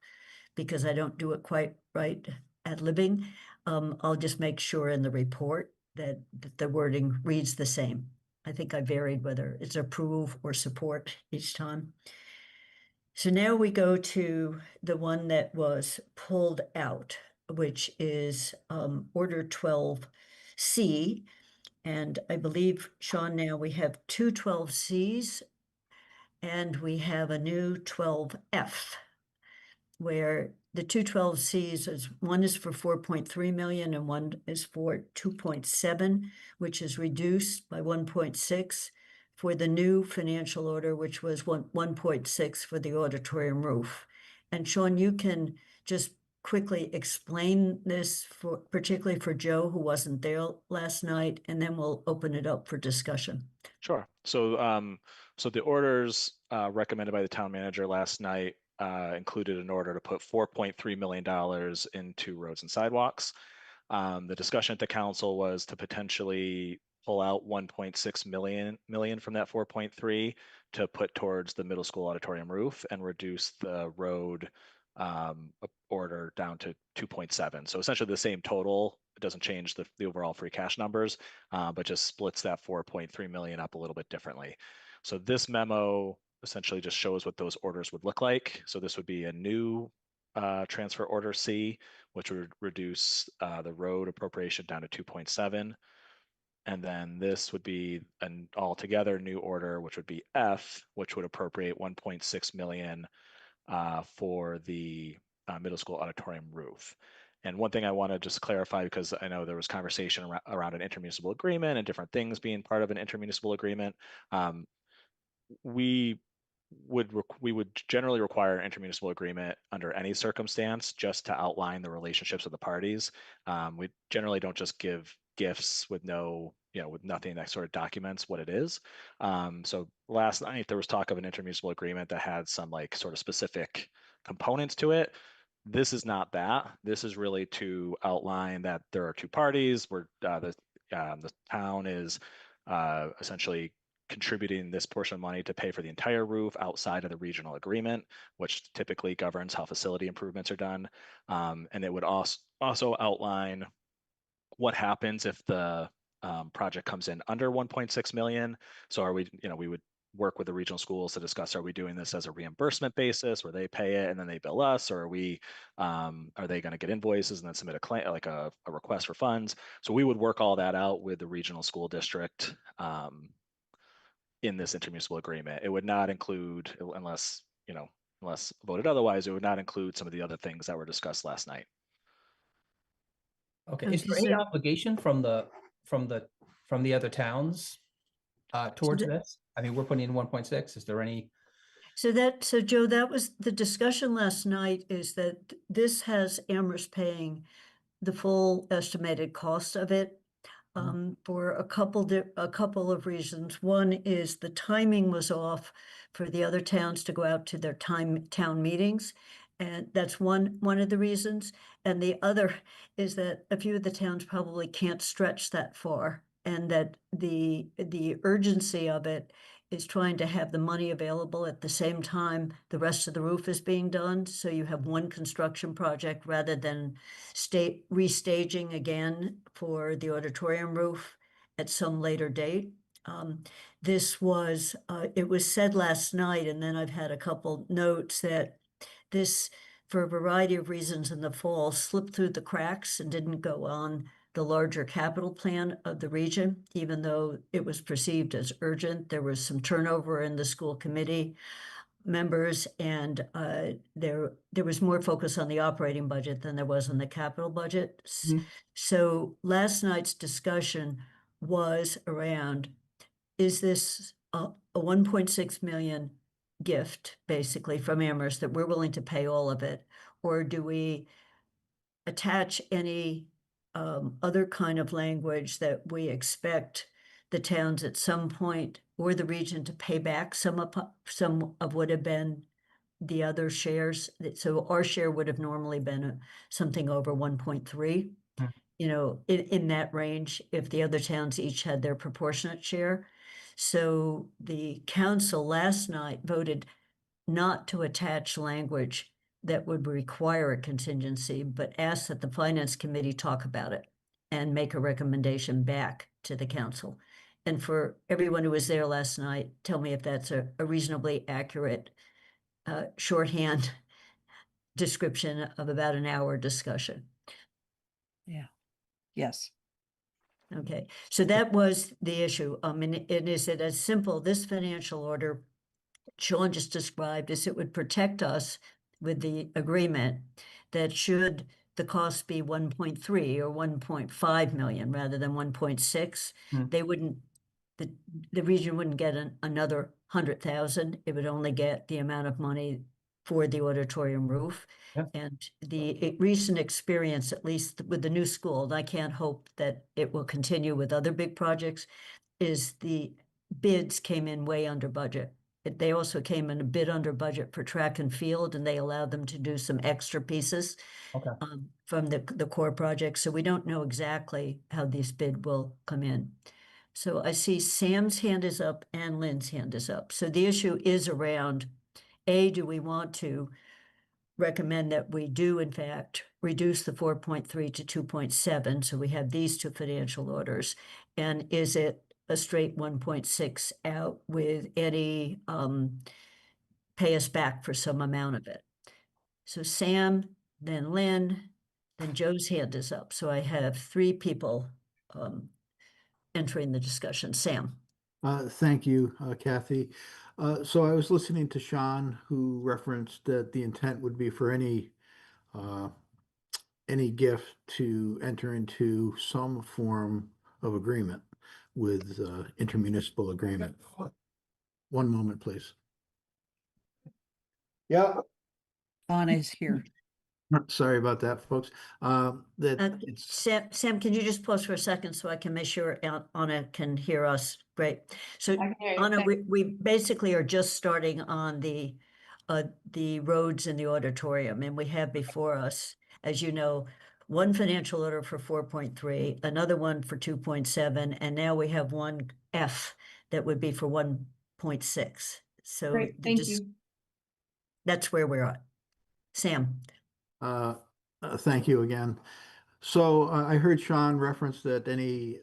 because I don't do it quite right at libbing, I'll just make sure in the report that the wording reads the same. I think I varied whether it's approve or support each time. So now we go to the one that was pulled out, which is Order 12C. And I believe, Sean, now we have two 12Cs and we have a new 12F, where the two 12Cs is one is for 4.3 million and one is for 2.7, which is reduced by 1.6 for the new financial order, which was 1.6 for the auditorium roof. And Sean, you can just quickly explain this for particularly for Joe, who wasn't there last night, and then we'll open it up for discussion. Sure. So the orders recommended by the town manager last night included an order to put $4.3 million into roads and sidewalks. The discussion at the council was to potentially pull out 1.6 million from that 4.3 to put towards the middle school auditorium roof and reduce the road order down to 2.7. So essentially the same total. It doesn't change the overall free cash numbers, but just splits that 4.3 million up a little bit differently. So this memo essentially just shows what those orders would look like. So this would be a new transfer order C, which would reduce the road appropriation down to 2.7. And then this would be an altogether new order, which would be F, which would appropriate 1.6 million for the middle school auditorium roof. And one thing I want to just clarify, because I know there was conversation around an intermunicipal agreement and different things being part of an intermunicipal agreement. We would generally require an intermunicipal agreement under any circumstance just to outline the relationships of the parties. We generally don't just give gifts with with nothing that sort of documents what it is. So last night there was talk of an intermunicipal agreement that had some like sort of specific components to it. This is not that. This is really to outline that there are two parties where the town is essentially contributing this portion of money to pay for the entire roof outside of the regional agreement, which typically governs how facility improvements are done. And it would also outline what happens if the project comes in under 1.6 million. So are we, we would work with the regional schools to discuss, are we doing this as a reimbursement basis where they pay it and then they bill us, or are they going to get invoices and then submit a claim, like a request for funds? So we would work all that out with the regional school district in this intermunicipal agreement. It would not include, unless voted otherwise, it would not include some of the other things that were discussed last night. Okay, is there any obligation from the other towns towards this? I mean, we're putting in 1.6. Is there any? So Joe, that was the discussion last night, is that this has Amherst paying the full estimated cost of it for a couple of reasons. One is the timing was off for the other towns to go out to their town meetings. And that's one of the reasons. And the other is that a few of the towns probably can't stretch that far, and that the urgency of it is trying to have the money available at the same time the rest of the roof is being done. So you have one construction project rather than restaging again for the auditorium roof at some later date. This was, it was said last night, and then I've had a couple notes that this, for a variety of reasons in the fall, slipped through the cracks and didn't go on the larger capital plan of the region, even though it was perceived as urgent. There was some turnover in the school committee members, and there was more focus on the operating budget than there was on the capital budget. So last night's discussion was around, is this a 1.6 million gift basically from Amherst that we're willing to pay all of it, or do we attach any other kind of language that we expect the towns at some point or the region to pay back some of what have been the other shares? So our share would have normally been something over 1.3, in that range, if the other towns each had their proportionate share. So the council last night voted not to attach language that would require a contingency, but ask that the finance committee talk about it and make a recommendation back to the council. And for everyone who was there last night, tell me if that's a reasonably accurate shorthand description of about an hour discussion. Yeah. Yes. Okay, so that was the issue. And is it as simple, this financial order Sean just described, is it would protect us with the agreement that should the cost be 1.3 or 1.5 million rather than 1.6, Hmm. they wouldn't, the region wouldn't get another 100,000. It would only get the amount of money for the auditorium roof. Yeah. And the recent experience, at least with the new school, and I can't hope that it will continue with other big projects, is the bids came in way under budget. They also came in a bit under budget for track and field, and they allowed them to do some extra pieces Okay. from the core project. So we don't know exactly how this bid will come in. So I see Sam's hand is up and Lynn's hand is up. So the issue is around, A, do we want to recommend that we do in fact reduce the 4.3 to 2.7? So we have these two financial orders. And is it a straight 1.6 out with any pay us back for some amount of it? So Sam, then Lynn, then Joe's hand is up. So I have three people entering the discussion. Sam. Thank you, Kathy. So I was listening to Sean, who referenced that the intent would be for any gift to enter into some form of agreement with intermunicipal agreement. One moment, please. Yeah. Anna's here. Sorry about that, folks. That it's Sam, can you just pause for a second so I can make sure Anna can hear us? Great. So I can hear you. Anna, Thanks. we basically are just starting on the roads in the auditorium, and we have before us, as you know, one financial order for 4.3, another one for 2.7, and now we have one F that would be for 1.6. So Great, thank you. that's where we're at. Sam. Thank you again. So I heard Sean reference that any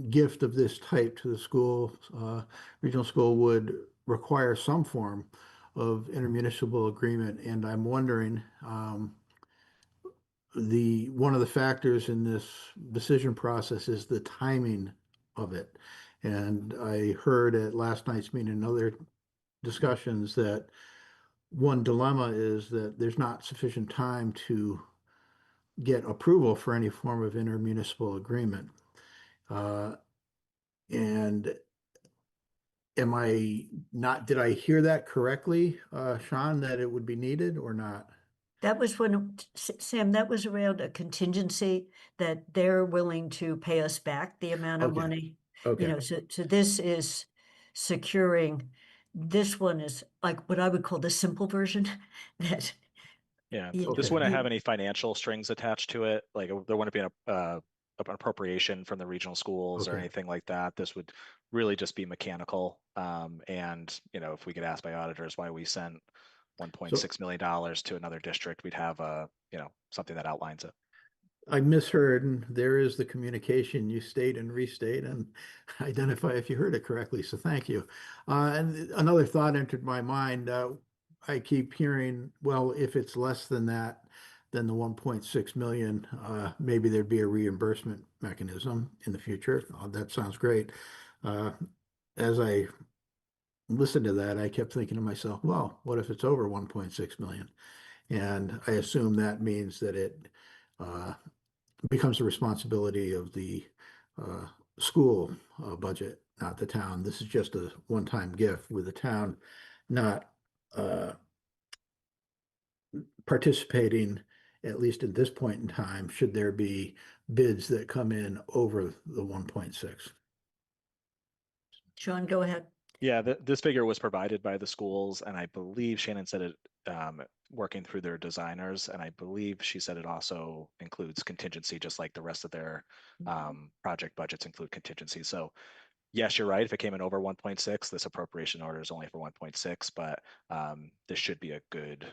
gift of this type to the school, regional school, would require some form of intermunicipal agreement. And I'm wondering, one of the factors in this decision process is the timing of it. And I heard at last night's meeting and other discussions that one dilemma is that there's not sufficient time to get approval for any form of intermunicipal agreement. And did I hear that correctly, Sean, that it would be needed or not? That was Sam, that was around a contingency that they're willing to pay us back the amount of Okay. money. Okay. So this is securing, this one is like what I would call the simple version that. Yeah, you- this Okay. wouldn't you- have any financial strings attached to it. Like there wouldn't be an appropriation from the regional schools or Okay. anything like that. This would really just be mechanical. And if we get asked by auditors why we sent $1.6 million to another district, we'd have something that outlines it. I misheard, and there is the communication. You state and restate and identify if you heard it correctly. So thank you. And another thought entered my mind. I keep hearing, well, if it's less than that, than the 1.6 million, maybe there'd be a reimbursement mechanism in the future. That sounds great. As I listened to that, I kept thinking to myself, well, what if it's over 1.6 million? And I assume that means that it becomes the responsibility of the school budget, not the town. This is just a one-time gift with the town not participating, at least at this point in time, should there be bids that come in over the 1.6. Sean, go ahead. Yeah, this figure was provided by the schools, and I believe Shannon said it working through their designers, and I believe she said it also includes contingency, just like the rest of their project budgets include contingency. So yes, you're right. If it came in over 1.6, this appropriation order is only for 1.6, but this should be a good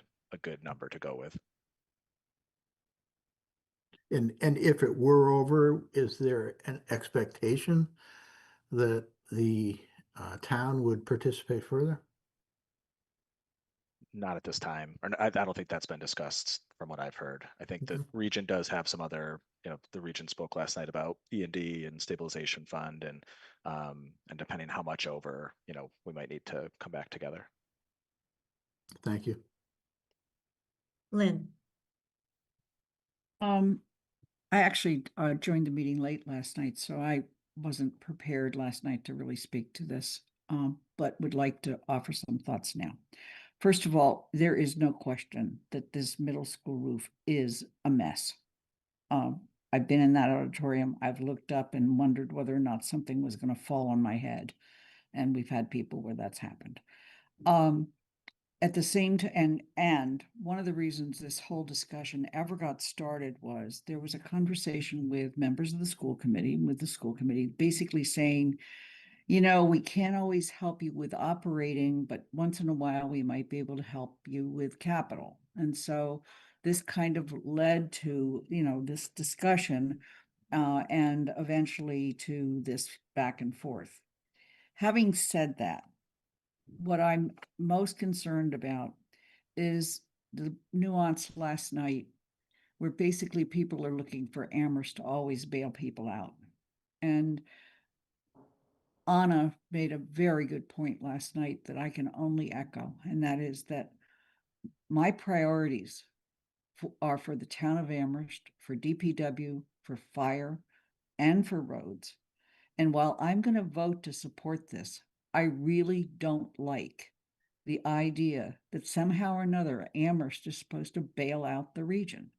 number to go with. And if it were over, is there an expectation that the town would participate further? Not at this time, or I don't think that's been discussed from what I've heard. I think the region does have some other, the region spoke last night about E&D and stabilization fund, and depending how much over, we might need to come back together. Thank you. Lynn, I actually joined the meeting late last night, so I wasn't prepared last night to really speak to this, but would like to offer some thoughts now. First of all, there is no question that this middle school roof is a mess. I've been in that auditorium. I've looked up and wondered whether or not something was going to fall on my head. And we've had people where that's happened. At the same time, and one of the reasons this whole discussion ever got started was there was a conversation with members of the school committee, basically saying, we can't always help you with operating, but once in a while we might be able to help you with capital. And so this kind of led to, this discussion and eventually to this back and forth. Having said that, what I'm most concerned about is the nuance last night where basically people are looking for Amherst to always bail people out. And Anna made a very good point last night that I can only echo, and that is that my priorities are for the town of Amherst, for DPW, for fire, and for roads. And while I'm going to vote to support this, I really don't like the idea that somehow or another Amherst is supposed to bail out the region.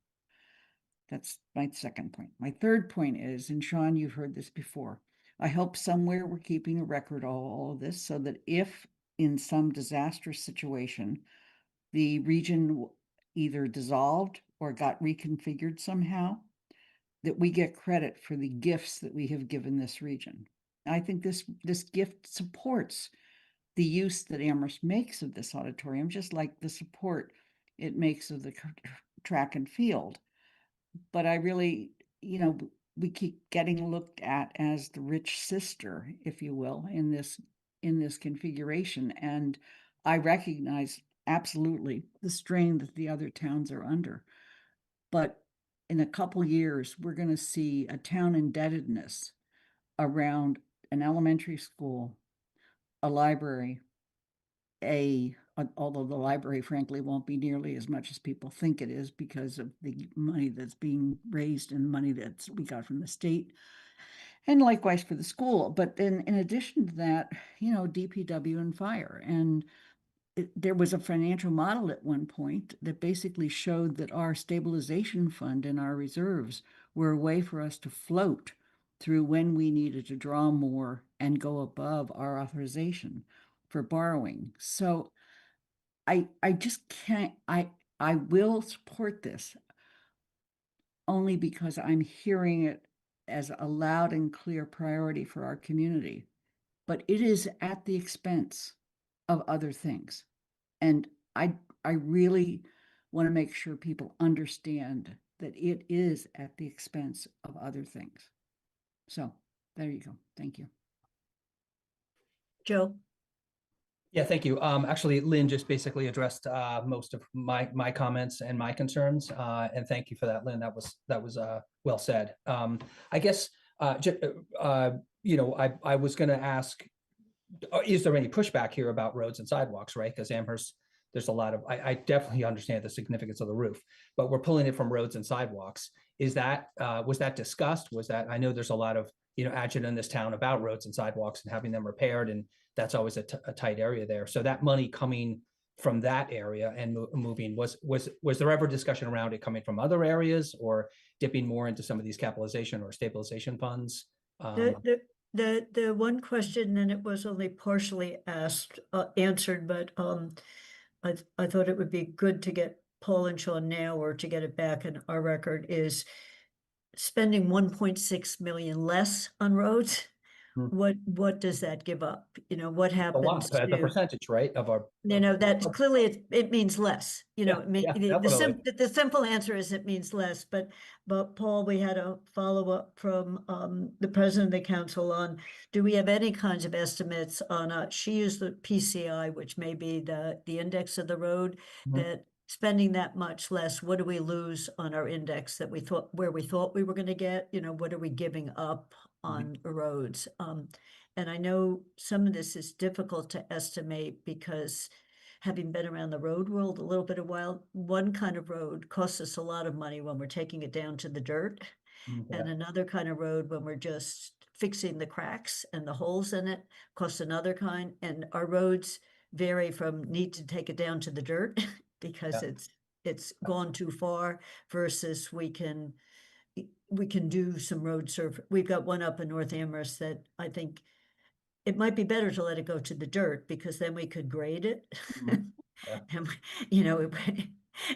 That's my second point. My third point is, and Sean, you've heard this before, I hope somewhere we're keeping a record of all of this so that if in some disastrous situation, the region either dissolved or got reconfigured somehow, that we get credit for the gifts that we have given this region. I think this gift supports the use that Amherst makes of this auditorium, just like the support it makes of the track and field. But I really, we keep getting looked at as the rich sister, if you will, in this configuration. And I recognize absolutely the strain that the other towns are under. But in a couple years, we're going to see a town indebtedness around an elementary school, a library, although the library frankly won't be nearly as much as people think it is because of the money that's being raised and money that we got from the state, and likewise for the school. But then in addition to that, DPW and fire. And there was a financial model at one point that basically showed that our stabilization fund and our reserves were a way for us to float through when we needed to draw more and go above our authorization for borrowing. So I just can't, I will support this only because I'm hearing it as a loud and clear priority for our community, but it is at the expense of other things. And I really want to make sure people understand that it is at the expense of other things. So there you go. Thank you. Joe? Yeah, thank you. Actually, Lynn just basically addressed most of my comments and my concerns, and thank you for that, Lynn. That was well said. I guess I was going to ask, is there any pushback here about roads and sidewalks, right? Because Amherst, there's a lot of, I definitely understand the significance of the roof, but we're pulling it from roads and sidewalks. Was that discussed? I know there's a lot of action in this town about roads and sidewalks and having them repaired, and that's always a tight area there. So that money coming from that area and moving, was there ever discussion around it coming from other areas or dipping more into some of these capitalization or stabilization funds? The one question, and it was only partially answered, but I thought it would be good to get Paul and Sean now, or to get it back in our record, is spending 1.6 million less on roads what does that give up? You know, what A happens lot, the to, percentage, right, of our. you know, that clearly it means less, you know, Yeah, yeah, definitely. the simple answer is it means less, but Paul, we had a follow-up from the president of the council on, do we have any kinds of estimates on, she used the PCI, which may be the index of the road, Mhm. that spending that much less, what do we lose on our index that we thought, where we thought we were gonna get, you know, what are we giving up on roads? And I know some of this is difficult to estimate because having been around the road world a little bit a while, one kind of road costs us a lot of money when we're taking it down to the dirt. And another kind of road when we're just fixing the cracks and the holes in it costs another kind. And our roads vary from need to take it down to the dirt because Yeah. it's gone too far versus we can do some road surf. We've got one up in North Amherst that I think it might be better to let it go to the dirt because then we could grade it. Yeah. And, you know,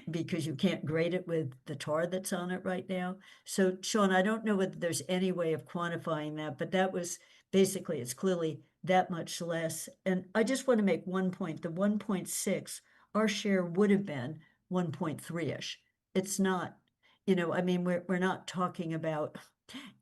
because you can't grade it with the tar that's on it right now. So Sean, I don't know whether there's any way of quantifying that, but that was basically, it's clearly that much less. And I just want to make one point, the 1.6, our share would have been 1.3-ish. It's not, you know, I mean, we're not talking about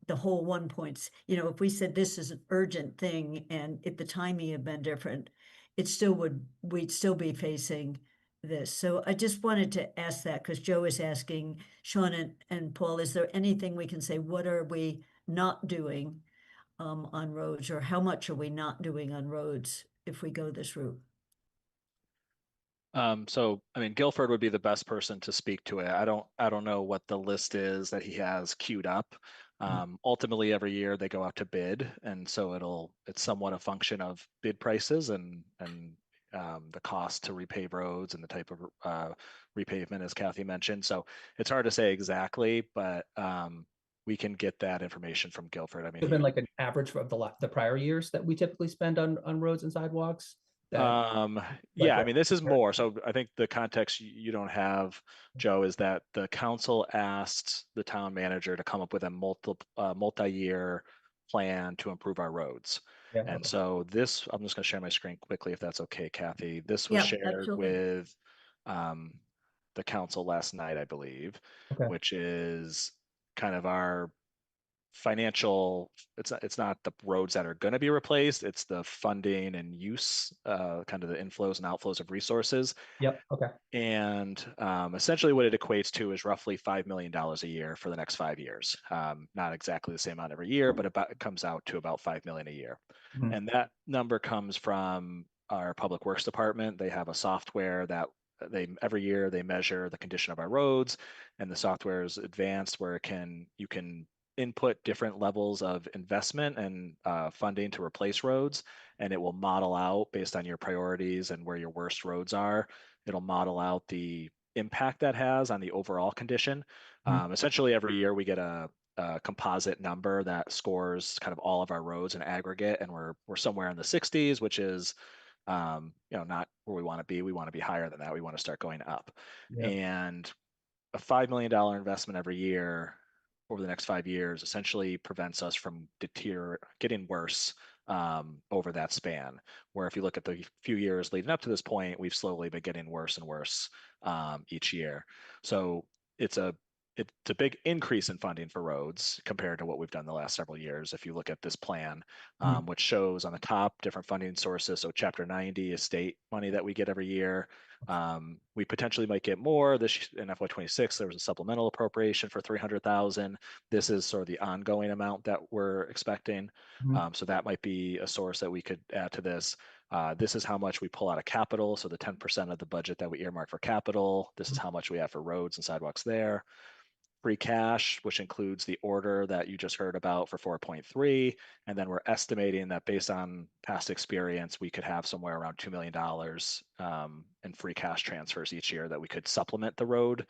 the whole 1 points, you know, if we said this is an urgent thing and if the timing had been different, we'd still be facing this. So I just wanted to ask that because Joe is asking Sean and Paul, is there anything we can say, what are we not doing on roads, or how much are we not doing on roads if we go this route? So I mean, Guilford would be the best person to speak to it. I don't know what the list is that he has queued up. Ultimately, every year they go out to bid, and so it's somewhat a function of bid prices and the cost to repave roads and the type of repavement, as Kathy mentioned. So it's hard to say exactly, but we can get that information from Guilford. I mean, There's been like an average of the prior years that we typically spend on roads and sidewalks. Yeah, I mean, this is more. So I think the context you don't have, Joe, is that the council asked the town manager to come up with a multi-year plan to improve our roads. Yeah, And okay. so I'm just going to share my screen quickly, if that's okay, Kathy. This was Yeah, shared absolutely. with the council last night, I believe, Okay. which is kind of our financial, it's not the roads that are going to be replaced, it's the funding and use, kind of the inflows and outflows of resources. Yep. Okay. And essentially what it equates to is roughly $5 million a year for the next 5 years. Not exactly the same amount every year, but it comes out to about 5 million a year. Mhm. And that number comes from our public works department. They have a software that every year they measure the condition of our roads, and the software is advanced where you can input different levels of investment and funding to replace roads, and it will model out based on your priorities and where your worst roads are. It'll model out the impact that has on the overall condition. Essentially, every year we get a composite number that scores kind of all of our roads in aggregate, and we're somewhere in the 60s, which is not where we want to be. We want to be higher than that. We want to start going up. Yeah. And a $5 million investment every year over the next 5 years essentially prevents us from getting worse over that span. Where if you look at the few years leading up to this point, we've slowly been getting worse and worse each year. So it's a big increase in funding for roads compared to what we've done the last several years. If you look at this plan, which shows on the top different funding sources. So Chapter 90 is state money that we get every year. We potentially might get more this in FY26. There was a supplemental appropriation for 300,000. This is sort of the ongoing amount that we're expecting. So that might be a source that we could add to this. This is how much we pull out of capital. So the 10% of the budget that we earmark for capital, this is how much we have for roads and sidewalks there. Free cash, which includes the order that you just heard about for 4.3. And then we're estimating that based on past experience, we could have somewhere around $2 million in free cash transfers each year that we could supplement the road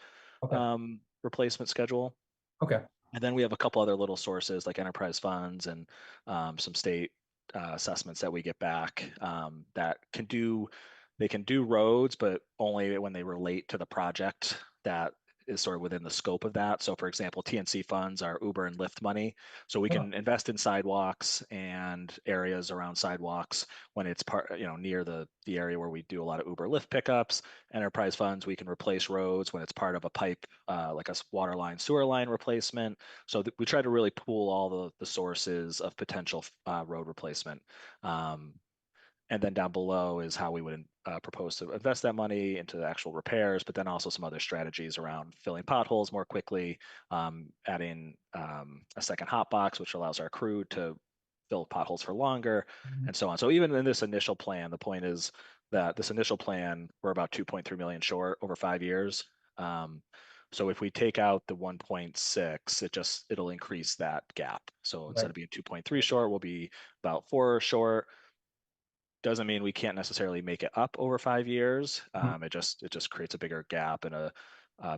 replacement schedule. Okay. And then we have a couple other little sources like enterprise funds and some state assessments that we get back that they can do roads, but only when they relate to the project that is sort of within the scope of that. So for example, TNC funds are Uber and Lyft money. So we can invest in sidewalks and areas around sidewalks when it's near the area where we do a lot of Uber Lyft pickups. Enterprise funds, we can replace roads when it's part of a pipe, like a water line, sewer line replacement. So we try to really pool all the sources of potential road replacement. And then down below is how we would propose to invest that money into the actual repairs, but then also some other strategies around filling potholes more quickly, adding a second hot box, which allows our crew to fill potholes for longer, and so on. So even in this initial plan, the point is that this initial plan, we're about 2.3 million short over 5 years. So if we take out the 1.6, it'll increase that gap. So instead of being 2.3 short, we'll be about 4 short. Doesn't mean we can't necessarily make it up over 5 years. It just creates a bigger gap and a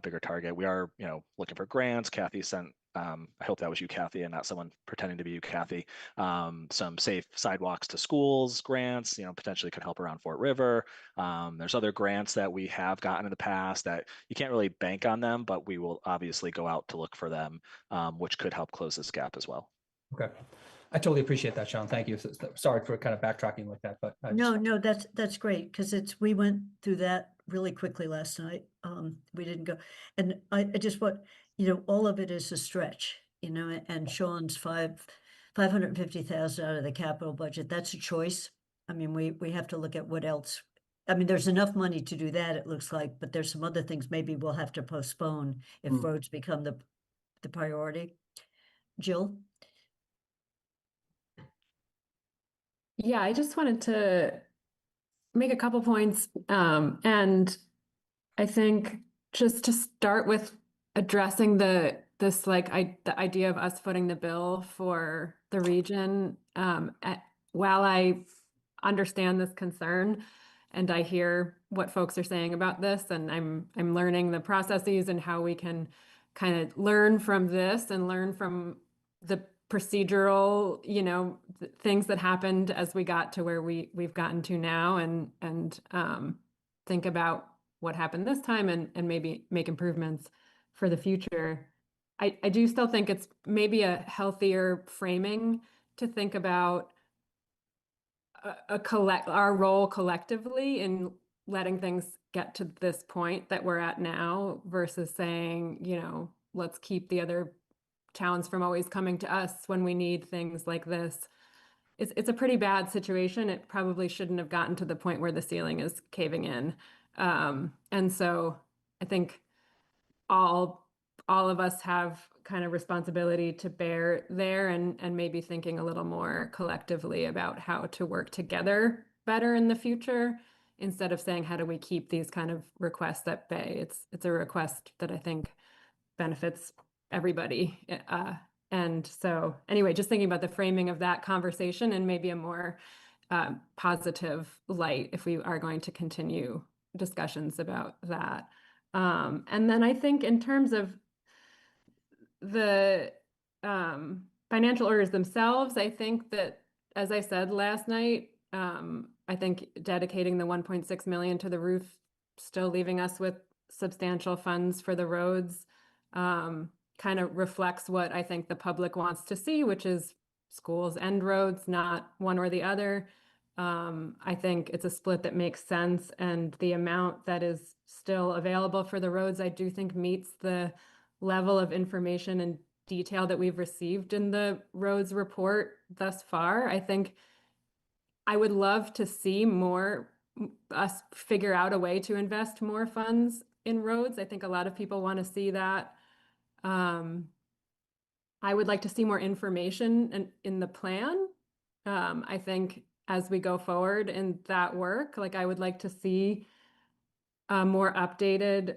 bigger target. We are, looking for grants. Kathy sent, I hope that was you, Kathy, and not someone pretending to be you, Kathy. Some safe sidewalks to schools grants, potentially could help around Fort River. There's other grants that we have gotten in the past that you can't really bank on them, but we will obviously go out to look for them, which could help close this gap as well. Okay. I totally appreciate that, Sean. Thank you. Sorry for kind of backtracking like that, but No, that's great, because we went through that really quickly last night. We didn't go, and I just want, all of it is a stretch, and Sean's 550,000 out of the capital budget, that's a choice. I mean, we have to look at what else. I mean, there's enough money to do that, it looks like, but there's some other things maybe we'll have to postpone if roads become the priority. Jill? Yeah, I just wanted to make a couple points. And I think just to start with addressing the idea of us footing the bill for the region. While I understand this concern and I hear what folks are saying about this, and I'm learning the processes and how we can kind of learn from this and learn from the procedural, things that happened as we got to where we've gotten to now, and think about what happened this time and maybe make improvements for the future. I do still think it's maybe a healthier framing to think about our role collectively in letting things get to this point that we're at now versus saying, let's keep the other towns from always coming to us when we need things like this. It's a pretty bad situation. It probably shouldn't have gotten to the point where the ceiling is caving in. And so I think all of us have kind of responsibility to bear there, and maybe thinking a little more collectively about how to work together better in the future, instead of saying, how do we keep these kind of requests at bay? It's a request that I think benefits everybody. And so anyway, just thinking about the framing of that conversation and maybe a more positive light if we are going to continue discussions about that. And then I think in terms of the financial orders themselves, I think that, as I said last night, I think dedicating the 1.6 million to the roof, still leaving us with substantial funds for the roads, kind of reflects what I think the public wants to see, which is schools and roads, not one or the other. I think it's a split that makes sense, and the amount that is still available for the roads, I do think meets the level of information and detail that we've received in the roads report thus far. I think I would love to see us figure out a way to invest more funds in roads. I think a lot of people want to see that. I would like to see more information in the plan. I think as we go forward in that work, I would like to see more updated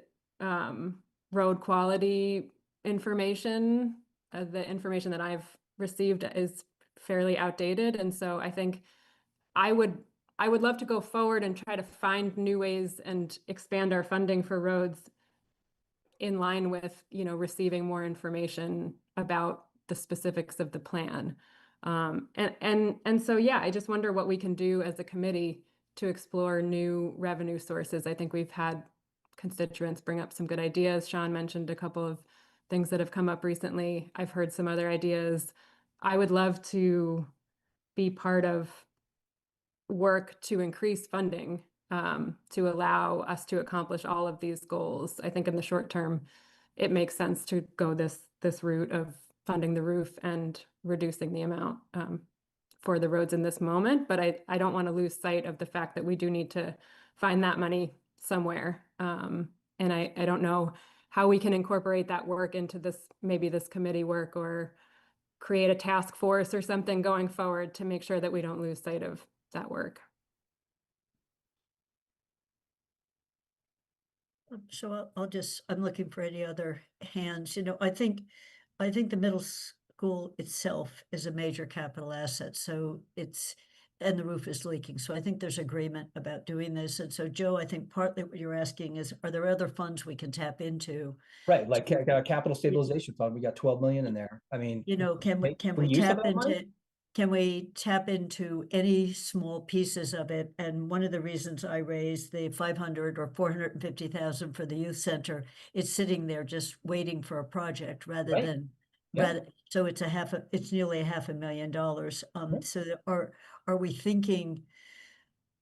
road quality information. The information that I've received is fairly outdated, and so I think I would love to go forward and try to find new ways and expand our funding for roads in line with, receiving more information about the specifics of the plan. And so, yeah, I just wonder what we can do as a committee to explore new revenue sources. I think we've had constituents bring up some good ideas. Sean mentioned a couple of things that have come up recently. I've heard some other ideas. I would love to be part of work to increase funding to allow us to accomplish all of these goals. I think in the short term, it makes sense to go this route of funding the roof and reducing the amount for the roads in this moment. But I don't want to lose sight of the fact that we do need to find that money somewhere. And I don't know how we can incorporate that work into maybe this committee work, or create a task force or something going forward to make sure that we don't lose sight of that work. So I'm looking for any other hands. I think the middle school itself is a major capital asset. So and the roof is leaking. So I think there's agreement about doing this. And so, Joe, I think partly what you're asking is, are there other funds we can tap into? Right, like capital stabilization fund, we got 12 million in there. I mean, Can we use some tap of that money? into, can we tap into any small pieces of it? And one of the reasons I raised the 500 or 450,000 for the youth center, it's sitting there just waiting for a project rather Right. than, Yeah. so it's nearly $500,000. Right. So are we thinking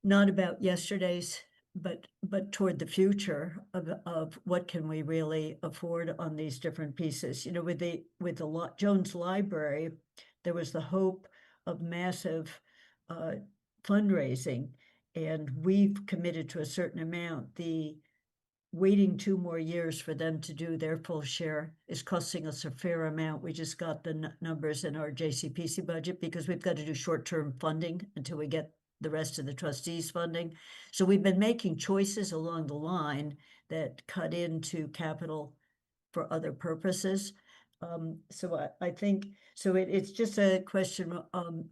not about yesterday's, but toward the future of what can we really afford on these different pieces? With the Jones Library, there was the hope of massive fundraising, and we've committed to a certain amount. The waiting 2 more years for them to do their full share is costing us a fair amount. We just got the numbers in our JCPC budget because we've got to do short-term funding until we get the rest of the trustees funding. So we've been making choices along the line that cut into capital for other purposes. So I think, so it's just a question,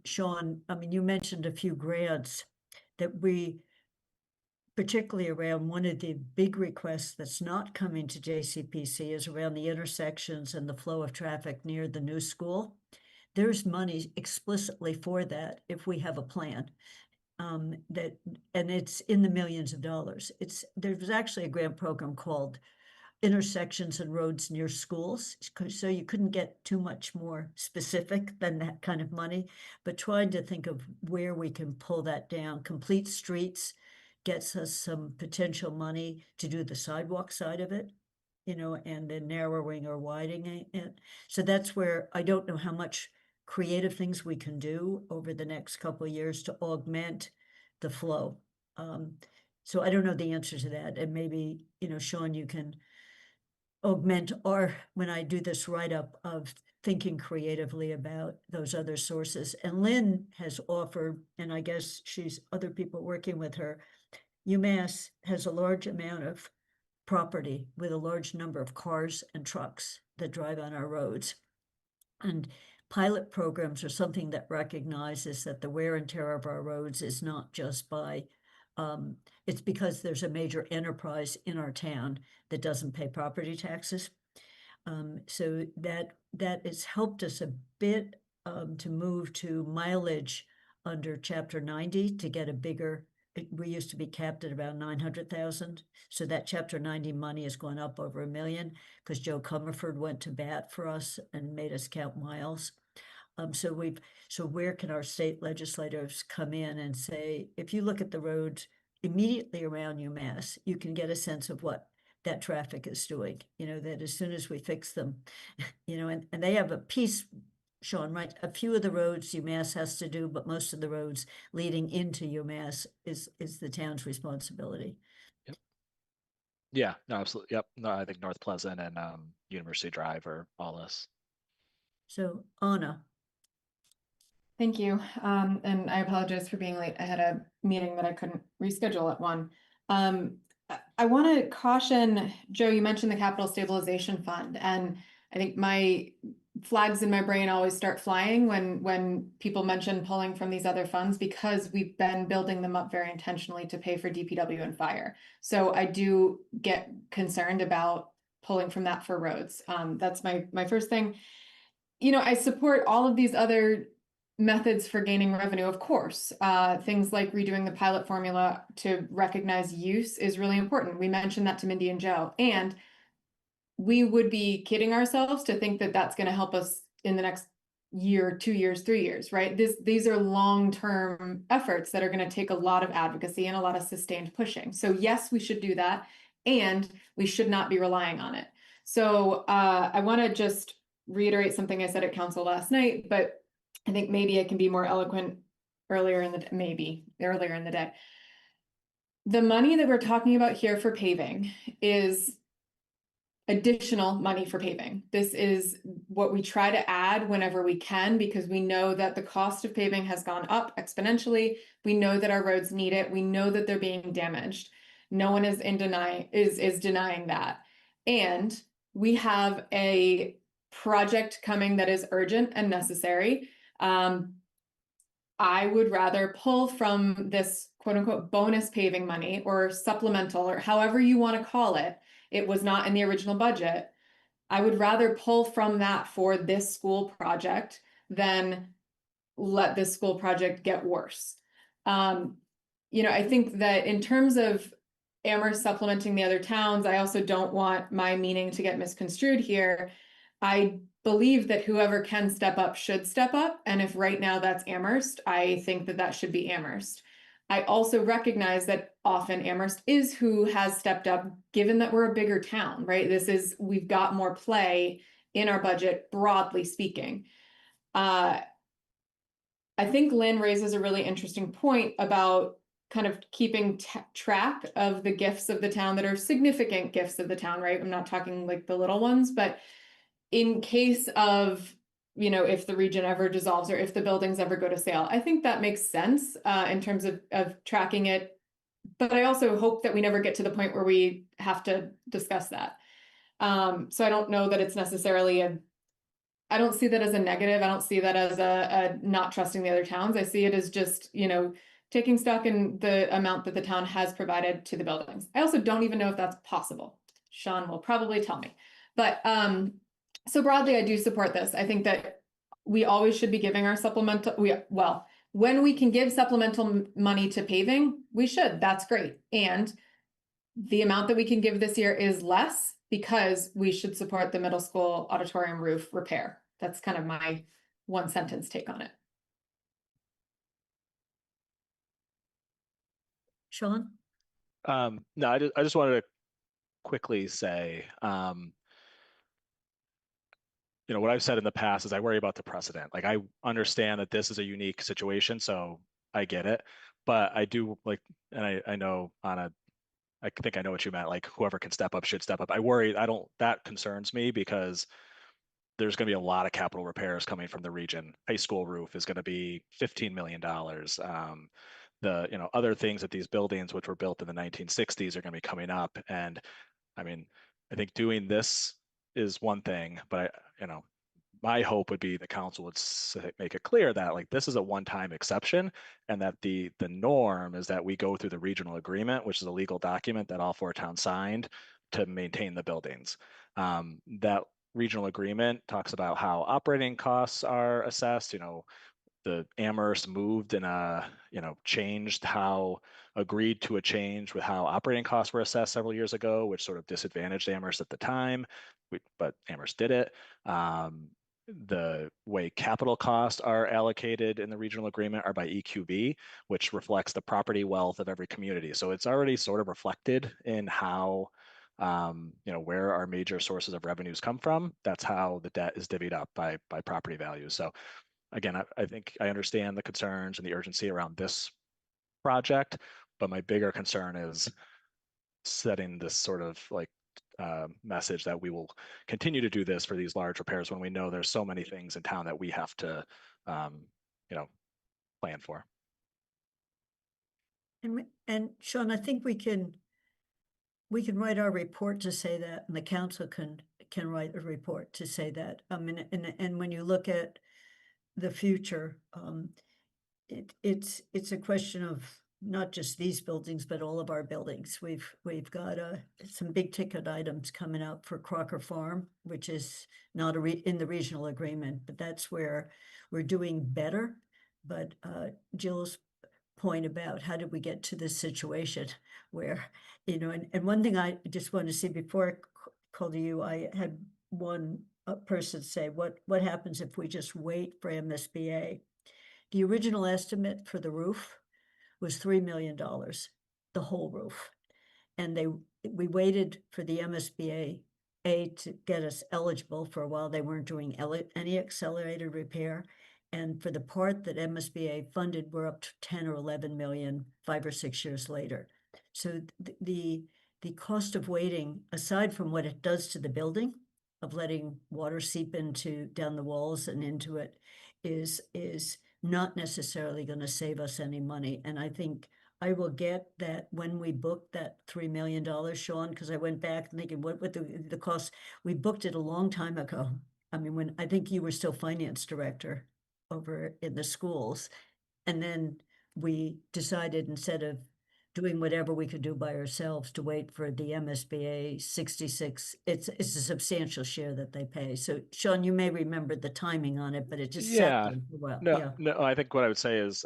Sean, I mean, you mentioned a few grants that we, particularly around one of the big requests that's not coming to JCPC is around the intersections and the flow of traffic near the new school. There's money explicitly for that if we have a plan. And it's in the millions of dollars. There's actually a grant program called Intersections and Roads Near Schools. So you couldn't get too much more specific than that kind of money, but trying to think of where we can pull that down. Complete Streets gets us some potential money to do the sidewalk side of it, and then narrowing or widening it. So that's where I don't know how much creative things we can do over the next couple of years to augment the flow. So I don't know the answer to that. And maybe, Sean, you can augment when I do this write-up of thinking creatively about those other sources. And Lynn has offered, and I guess other people working with her, UMass has a large amount of property with a large number of cars and trucks that drive on our roads. And pilot programs are something that recognizes that the wear and tear of our roads is not just by, it's because there's a major enterprise in our town that doesn't pay property taxes. So that has helped us a bit to move to mileage under Chapter 90 to get a bigger, we used to be capped at about 900,000. So that Chapter 90 money has gone up over $1 million because Joe Comerford went to bat for us and made us count miles. So where can our state legislators come in and say, if you look at the roads immediately around UMass, you can get a sense of what that traffic is doing, that as soon as we fix them, and they have a piece, Sean, right? A few of the roads UMass has to do, but most of the roads leading into UMass is the town's responsibility. Yep. Yeah, no, absolutely. Yep. No, I think North Pleasant and University Drive are all this. So Anna. Thank you. And I apologize for being late. I had a meeting that I couldn't reschedule at 1. I want to caution, Joe, you mentioned the Capital Stabilization Fund, and I think my flags in my brain always start flying when people mention pulling from these other funds, because we've been building them up very intentionally to pay for DPW and fire. So I do get concerned about pulling from that for roads. That's my first thing. I support all of these other methods for gaining revenue, of course. Things like redoing the pilot formula to recognize use is really important. We mentioned that to Mindy and Joe, and we would be kidding ourselves to think that that's going to help us in the next year, 2 years, 3 years, right? These are long-term efforts that are going to take a lot of advocacy and a lot of sustained pushing. So yes, we should do that, and we should not be relying on it. So I want to just reiterate something I said at council last night, but I think maybe I can be more eloquent earlier in the day. The money that we're talking about here for paving is additional money for paving. This is what we try to add whenever we can, because we know that the cost of paving has gone up exponentially. We know that our roads need it. We know that they're being damaged. No one is denying that. And we have a project coming that is urgent and necessary. I would rather pull from this quote unquote bonus paving money or supplemental or however you want to call it. It was not in the original budget. I would rather pull from that for this school project than let this school project get worse. I think that in terms of Amherst supplementing the other towns, I also don't want my meaning to get misconstrued here. I believe that whoever can step up should step up. And if right now that's Amherst, I think that that should be Amherst. I also recognize that often Amherst is who has stepped up, given that we're a bigger town, right? We've got more play in our budget, broadly speaking. I think Lynn raises a really interesting point about kind of keeping track of the gifts of the town that are significant gifts of the town, right? I'm not talking like the little ones, but in case of, if the region ever dissolves or if the buildings ever go to sale, I think that makes sense in terms of tracking it. But I also hope that we never get to the point where we have to discuss that. So I don't know that it's necessarily I don't see that as a negative. I don't see that as a not trusting the other towns. I see it as just, taking stock in the amount that the town has provided to the buildings. I also don't even know if that's possible. Sean will probably tell me. But so broadly, I do support this. I think that we always should be giving our supplemental, when we can give supplemental money to paving, we should. That's great. And the amount that we can give this year is less because we should support the middle school auditorium roof repair. That's kind of my one sentence take on it. Sean? No, I just wanted to quickly say, what I've said in the past is I worry about the precedent. Like, I understand that this is a unique situation, so I get it. But I do and I know I think I know what you meant. Like, whoever can step up should step up. That concerns me because there's going to be a lot of capital repairs coming from the region. High school roof is going to be $15 million. Other things at these buildings, which were built in the 1960s, are going to be coming up. And I mean, I think doing this is one thing, but my hope would be the council would make it clear that this is a one-time exception, and that the norm is that we go through the regional agreement, which is a legal document that all 4 towns signed to maintain the buildings. That regional agreement talks about how operating costs are assessed. The Amherst moved and agreed to a change with how operating costs were assessed several years ago, which sort of disadvantaged Amherst at the time, but Amherst did it. The way capital costs are allocated in the regional agreement are by EQB, which reflects the property wealth of every community. So it's already sort of reflected in how where our major sources of revenues come from. That's how the debt is divvied up by property values. So again, I think I understand the concerns and the urgency around this project, but my bigger concern is setting this sort of message that we will continue to do this for these large repairs when we know there's so many things in town that we have to, plan for. And Sean, I think we can write our report to say that, and the council can write a report to say that. And when you look at the future, it's a question of not just these buildings, but all of our buildings. We've got some big ticket items coming up for Crocker Farm, which is not in the regional agreement, but that's where we're doing better But Jill's point about how did we get to this situation where, and one thing I just want to see before I call to you, I had one person say, what happens if we just wait for MSBA? The original estimate for the roof was $3 million, the whole roof. And we waited for the MSBA to get us eligible. For a while. They weren't doing any accelerated repair. And for the part that MSBA funded, we're up to 10 or 11 million 5 or 6 years later. So the cost of waiting, aside from what it does to the building, of letting water seep down the walls and into it, is not necessarily going to save us any money. And I think I will get that when we booked that $3 million, Sean, because I went back thinking, what would the cost? We booked it a long time ago. I mean, when I think you were still finance director over in the schools. And then we decided, instead of doing whatever we could do by ourselves, to wait for the MSBA 66. It's a substantial share that they pay. So Sean, you may remember the timing on it, but it just sat Yeah. there for a while. No, Yeah. no, I think what I would say is,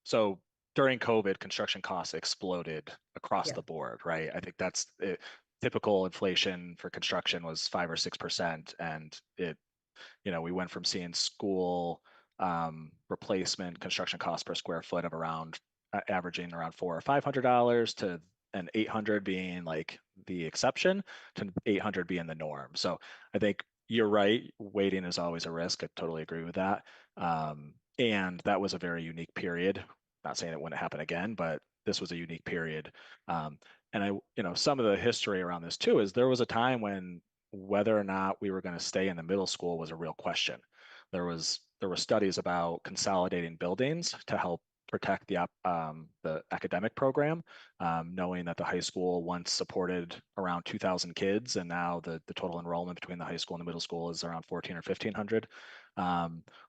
so during COVID, construction costs exploded across Yeah. the board, right? I think that's it. Typical inflation for construction was 5 or 6%, and we went from seeing school replacement construction cost per square foot of around averaging around $400 or $500 to an 800 being like the exception, to 800 being the norm. So I think you're right. Waiting is always a risk. I totally agree with that. And that was a very unique period. Not saying it wouldn't happen again, but this was a unique period. And some of the history around this too is there was a time when whether or not we were going to stay in the middle school was a real question. There were studies about consolidating buildings to help protect the academic program, knowing that the high school once supported around 2,000 kids, and now the total enrollment between the high school and the middle school is around 1,400 or 1,500.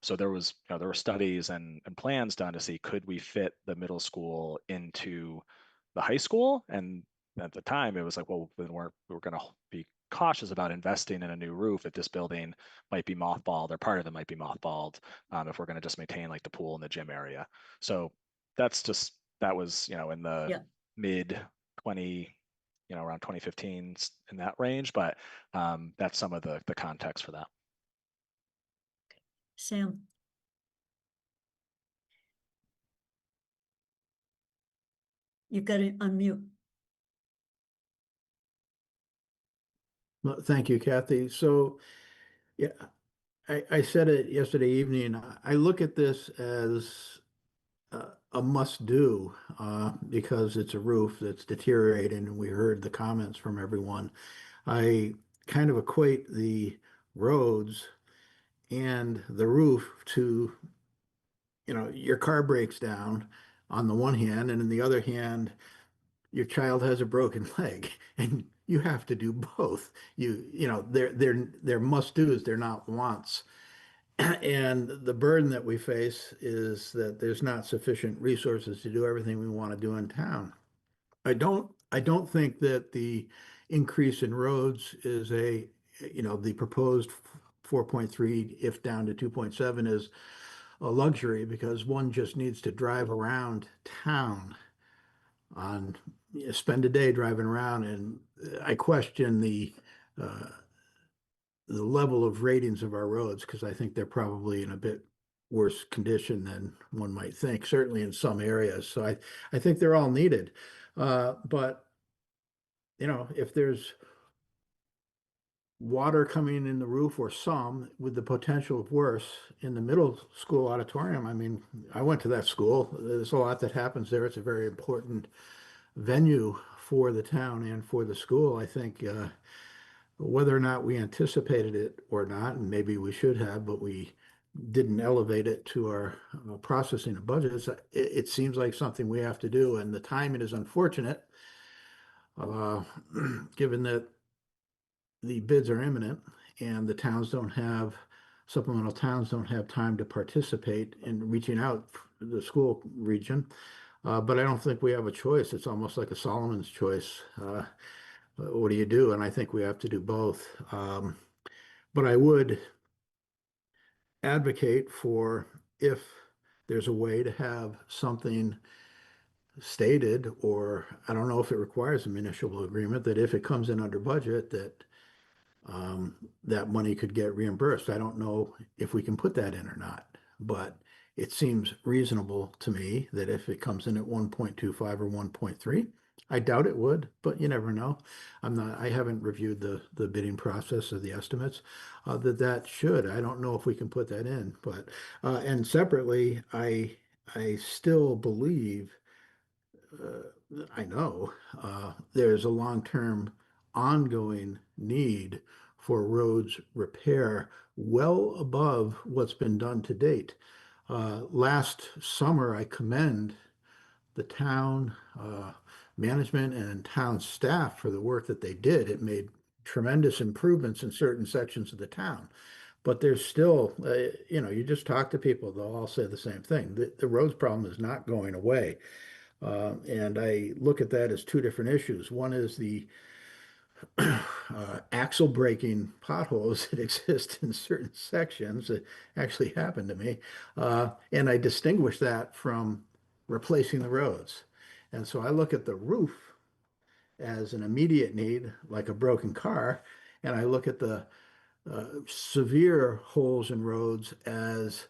So there were studies and plans done to see, could we fit the middle school into the high school? And at the time, it was like, well, then we're going to be cautious about investing in a new roof if this building might be mothballed, or part of it might be mothballed, if we're going to just maintain like the pool and the gym area. So that was in the mid 20, around 2015, in that range. But that's some of the context for that. Sam. You've got to unmute. Well, thank you, Kathy. So, yeah, I said it yesterday evening. I look at this as a must-do because it's a roof that's deteriorating, and we heard the comments from everyone. I kind of equate the roads and the roof to, your car breaks down on the one hand, and on the other hand, your child has a broken leg, and you have to do both. They're must-dos, they're not wants. And the burden that we face is that there's not sufficient resources to do everything we want to do in town. I don't think that the increase in roads is the proposed 4.3, if down to 2.7, is a luxury, because one just needs to drive around town spend a day driving around, and I question the level of ratings of our roads, because I think they're probably in a bit worse condition than one might think, certainly in some areas. So I think they're all needed. But if there's water coming in the roof, or some, with the potential of worse in the middle school auditorium, I mean, I went to that school. There's a lot that happens there. It's a very important venue for the town and for the school. I think whether or not we anticipated it or not, and maybe we should have, but we didn't elevate it to our processing of budgets. It seems like something we have to do, and the timing is unfortunate, given that the bids are imminent and supplemental towns don't have time to participate in reaching out the school region. But I don't think we have a choice. It's almost like a Solomon's choice. What do you do? And I think we have to do both. But I would advocate for, if there's a way to have something stated, or I don't know if it requires a municipal agreement, that if it comes in under budget, that that money could get reimbursed. I don't know if we can put that in or not, but it seems reasonable to me that if it comes in at 1.25 or 1.3, I doubt it would, but you never know. I haven't reviewed the bidding process of the estimates, that should. I don't know if we can put that in, but, and separately, I still believe, I know, there's a long-term ongoing need for roads repair well above what's been done to date. Last summer, I commend the town management and town staff for the work that they did. It made tremendous improvements in certain sections of the town. But there's still, you just talk to people, they'll all say the same thing. The roads problem is not going away. And I look at that as two different issues. One is the axle breaking potholes that exist in certain sections that actually happened to me. And I distinguish that from replacing the roads. And so I look at the roof as an immediate need, like a broken car, and I look at the severe holes in roads as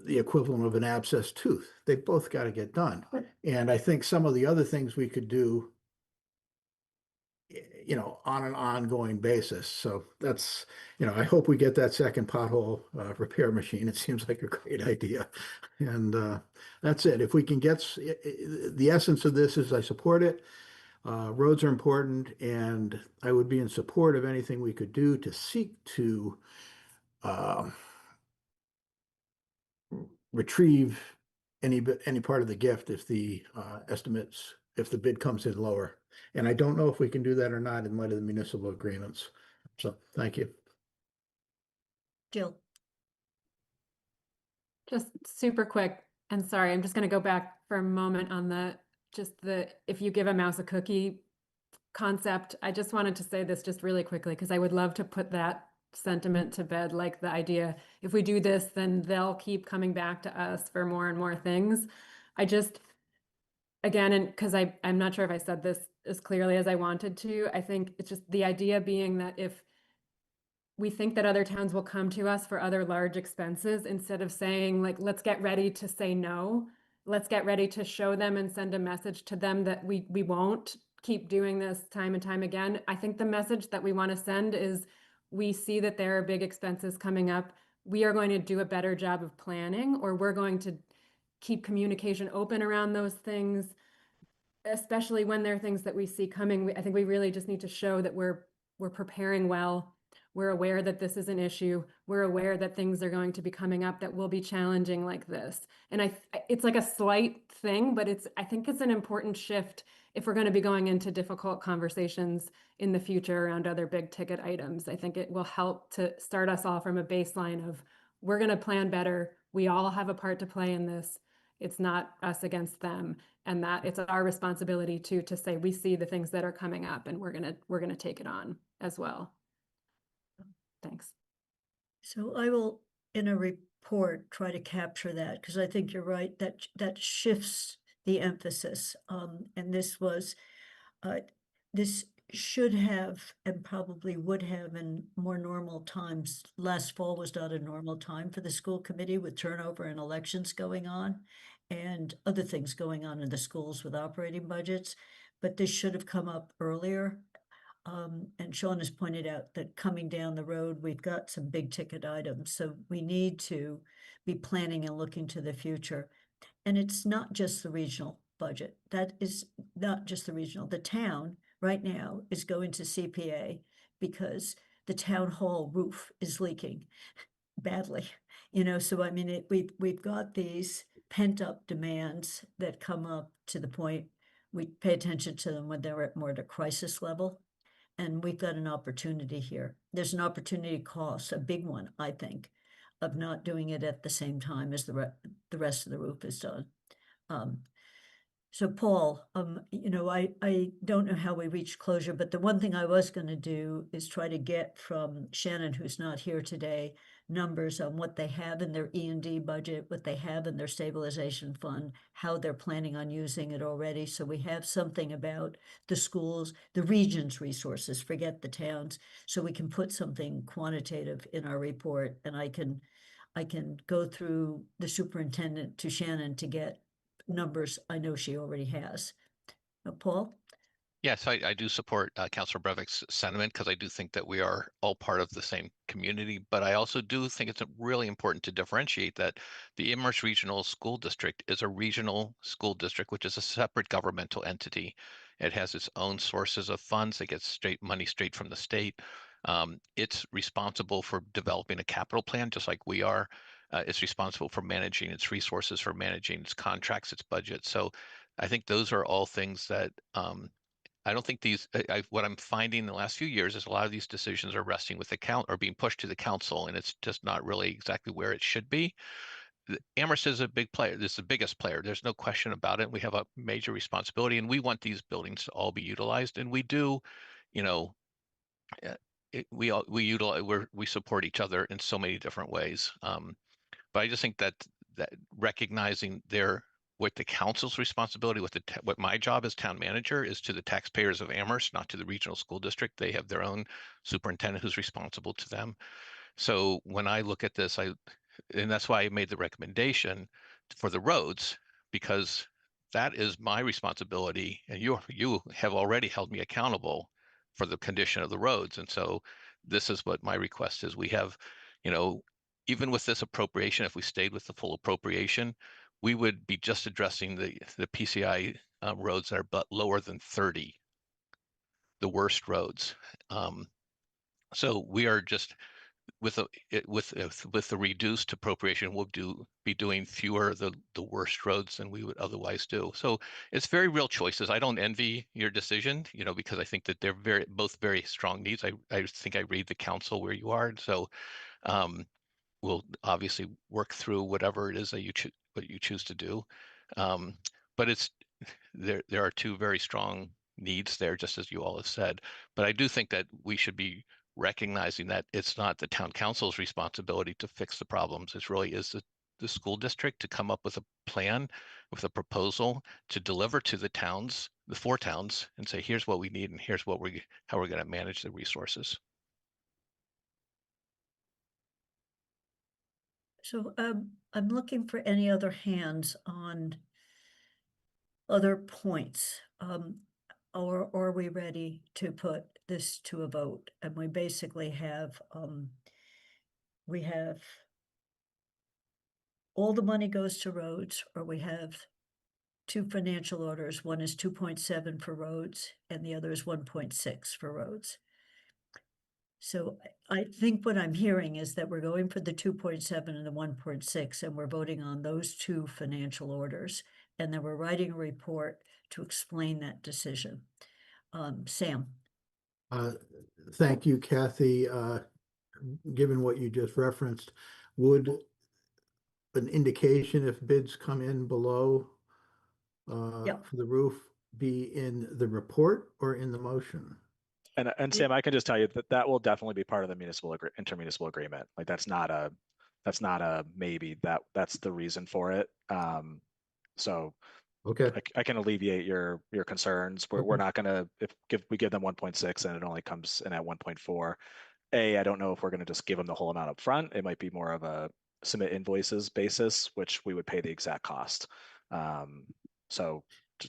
the equivalent of an abscessed tooth. They both got to get done. And I think some of the other things we could do, on an ongoing basis. So that's, I hope we get that second pothole repair machine. It seems like a great idea. And that's it. If we can get, the essence of this is I support it. Roads are important, and I would be in support of anything we could do to seek to retrieve any part of the gift if the estimates, if the bid comes in lower. And I don't know if we can do that or not in light of the municipal agreements. So thank you. Jill. Just super quick, and sorry, I'm just going to go back for a moment on if you give a mouse a cookie concept. I just wanted to say this just really quickly, because I would love to put that sentiment to bed, like the idea, if we do this, then they'll keep coming back to us for more and more things. I just, again, and because I'm not sure if I said this as clearly as I wanted to, I think it's just the idea being that if we think that other towns will come to us for other large expenses, instead of saying, like, let's get ready to say no, let's get ready to show them and send a message to them that we won't keep doing this time and time again. I think the message that we want to send is, we see that there are big expenses coming up. We are going to do a better job of planning, or we're going to keep communication open around those things, especially when there are things that we see coming. I think we really just need to show that we're preparing well. We're aware that this is an issue. We're aware that things are going to be coming up that will be challenging like this. And it's like a slight thing, but I think it's an important shift if we're going to be going into difficult conversations in the future around other big ticket items. I think it will help to start us all from a baseline of, we're going to plan better. We all have a part to play in this. It's not us against them, and that it's our responsibility to say, we see the things that are coming up, and we're going to take it on as well. Thanks. So I will, in a report, try to capture that, because I think you're right, that shifts the emphasis. And this should have, and probably would have in more normal times. Last fall was not a normal time for the school committee, with turnover and elections going on and other things going on in the schools with operating budgets. But this should have come up earlier. And Sean has pointed out that coming down the road, we've got some big ticket items. So we need to be planning and looking to the future. And it's not just the regional budget. That is not just the regional. The town right now is going to CPA because the town hall roof is leaking badly. So I mean, we've got these pent up demands that come up to the point we pay attention to them when they're more at a crisis level. And we've got an opportunity here. There's an opportunity cost, a big one, I think, of not doing it at the same time as the rest of the roof is done. So Paul, I don't know how we reached closure, but the one thing I was gonna do is try to get from Shannon, who's not here today, numbers on what they have in their E&D budget, what they have in their stabilization fund, how they're planning on using it already. So we have something about the schools, the region's resources, forget the towns. So we can put something quantitative in our report, and I can go through the superintendent to Shannon to get numbers I know she already has. Paul? Yes, I do support Councilor Brevik's sentiment because I do think that we are all part of the same community. But I also do think it's really important to differentiate that the Amherst Regional School District is a regional school district, which is a separate governmental entity. It has its own sources of funds. It gets money straight from the state. It's responsible for developing a capital plan, just like we are. It's responsible for managing its resources, for managing its contracts, its budget. So I think those are all things that I don't think what I'm finding in the last few years is a lot of these decisions are resting with the or being pushed to the council, and it's just not really exactly where it should be. Amherst is a big player. This is the biggest player. There's no question about it. We have a major responsibility, and we want these buildings to all be utilized, and we do, you know, we support each other in so many different ways. But I just think that recognizing what the council's responsibility, what my job as town manager is to the taxpayers of Amherst, not to the regional school district. They have their own superintendent who's responsible to them. So when I look at this, and that's why I made the recommendation for the roads, because that is my responsibility, and you have already held me accountable for the condition of the roads. And so this is what my request is. We have, even with this appropriation, if we stayed with the full appropriation, we would be just addressing the PCI roads that are but lower than 30, the worst roads. So we are just with the reduced appropriation, we'll be doing fewer of the worst roads than we would otherwise do. So it's very real choices. I don't envy your decision, because I think that they're both very strong needs. I think I read the council where you are. So we'll obviously work through whatever it is that what you choose to do. But there are two very strong needs there, just as you all have said. But I do think that we should be recognizing that it's not the town council's responsibility to fix the problems. It really is the school district to come up with a plan, with a proposal to deliver to the towns, the 4 towns, and say, here's what we need and here's how we're going to manage the resources. So I'm looking for any other hands on other points. Or are we ready to put this to a vote? And we basically have, we have all the money goes to roads, or we have 2 financial orders. One is 2.7 for roads and the other is 1.6 for roads. So I think what I'm hearing is that we're going for the 2.7 and the 1.6, and we're voting on those 2 financial orders. And then we're writing a report to explain that decision. Sam? Thank you, Kathy. Given what you just referenced, would an indication if bids come in below Yep. for the roof be in the report or in the motion? And Sam, I can just tell you that will definitely be part of the intermunicipal agreement. Like that's not a maybe, that's the reason for it. So Okay. I can alleviate your concerns. We're not gonna, if we give them 1.6 and it only comes in at 1.4. I don't know if we're gonna just give them the whole amount up front. It might be more of a submit invoices basis, which we would pay the exact cost. So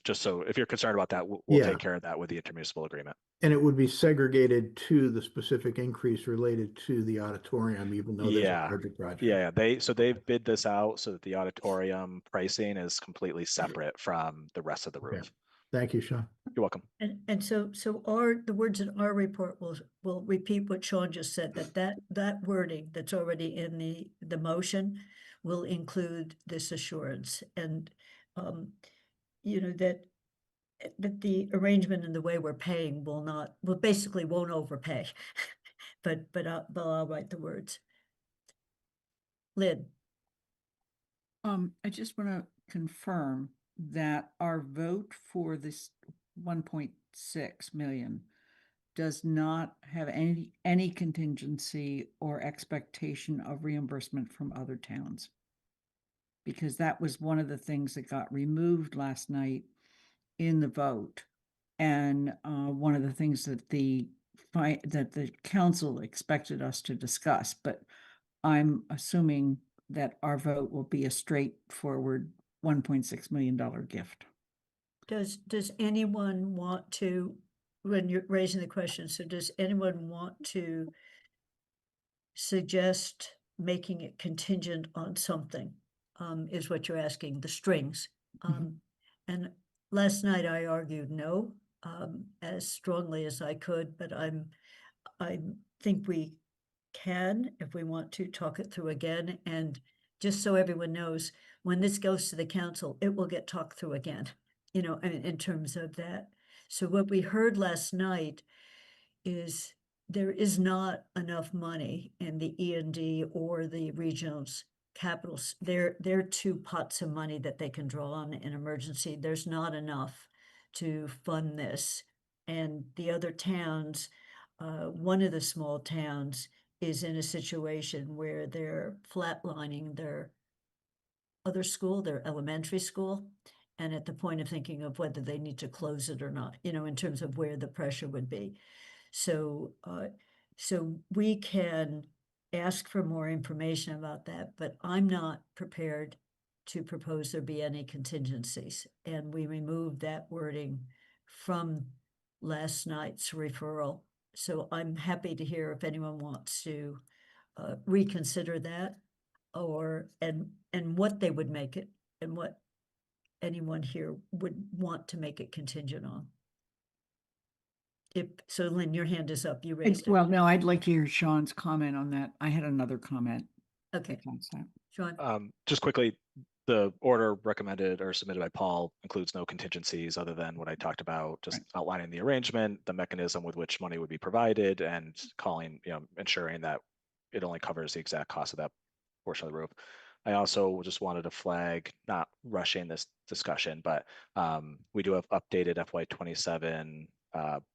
just so if you're concerned about that, we'll take care of that with the intermunicipal agreement. And it would be segregated to the specific increase related to the auditorium, even though there's a larger project. Yeah, they've bid this out so that the auditorium pricing is completely separate from the rest of the roof. Okay. Thank you, Sean. You're welcome. And so the words in our report will repeat what Sean just said, that wording that's already in the motion will include this assurance, and that the arrangement and the way we're paying basically won't overpay. but I'll write the words. Lynn? I just want to confirm that our vote for this 1.6 million does not have any contingency or expectation of reimbursement from other towns. Because that was one of the things that got removed last night in the vote. And one of the things that the council expected us to discuss, but I'm assuming that our vote will be a straightforward $1.6 million gift. Does anyone want to, when you're raising the question, so does anyone want to suggest making it contingent on something? Is what you're asking, the strings. And last night I argued no, as strongly as I could, but I think we can, if we want to, talk it through again. And just so everyone knows, when this goes to the council, it will get talked through again, you know, in terms of that. So what we heard last night is there is not enough money in the E&D or the regionals capitals. They're two pots of money that they can draw on in emergency. There's not enough to fund this. And the other towns, one of the small towns is in a situation where they're flatlining their other school, their elementary school, and at the point of thinking of whether they need to close it or not, you know, in terms of where the pressure would be. So, so we can ask for more information about that, but I'm not prepared to propose there be any contingencies. And we removed that wording from last night's referral. So I'm happy to hear if anyone wants to reconsider that, or and what they would make it, and what anyone here would want to make it contingent on. So Lynn, your hand is up. You raised it. Well, no, I'd like to hear Sean's comment on that. I had another comment. Okay, Sean. Just quickly, the order recommended or submitted by Paul includes no contingencies other than what I talked about, just outlining the arrangement, the mechanism with which money would be provided, and calling, you know, ensuring that it only covers the exact cost of that portion of the roof. I also just wanted to flag, not rushing this discussion, but we do have updated FY27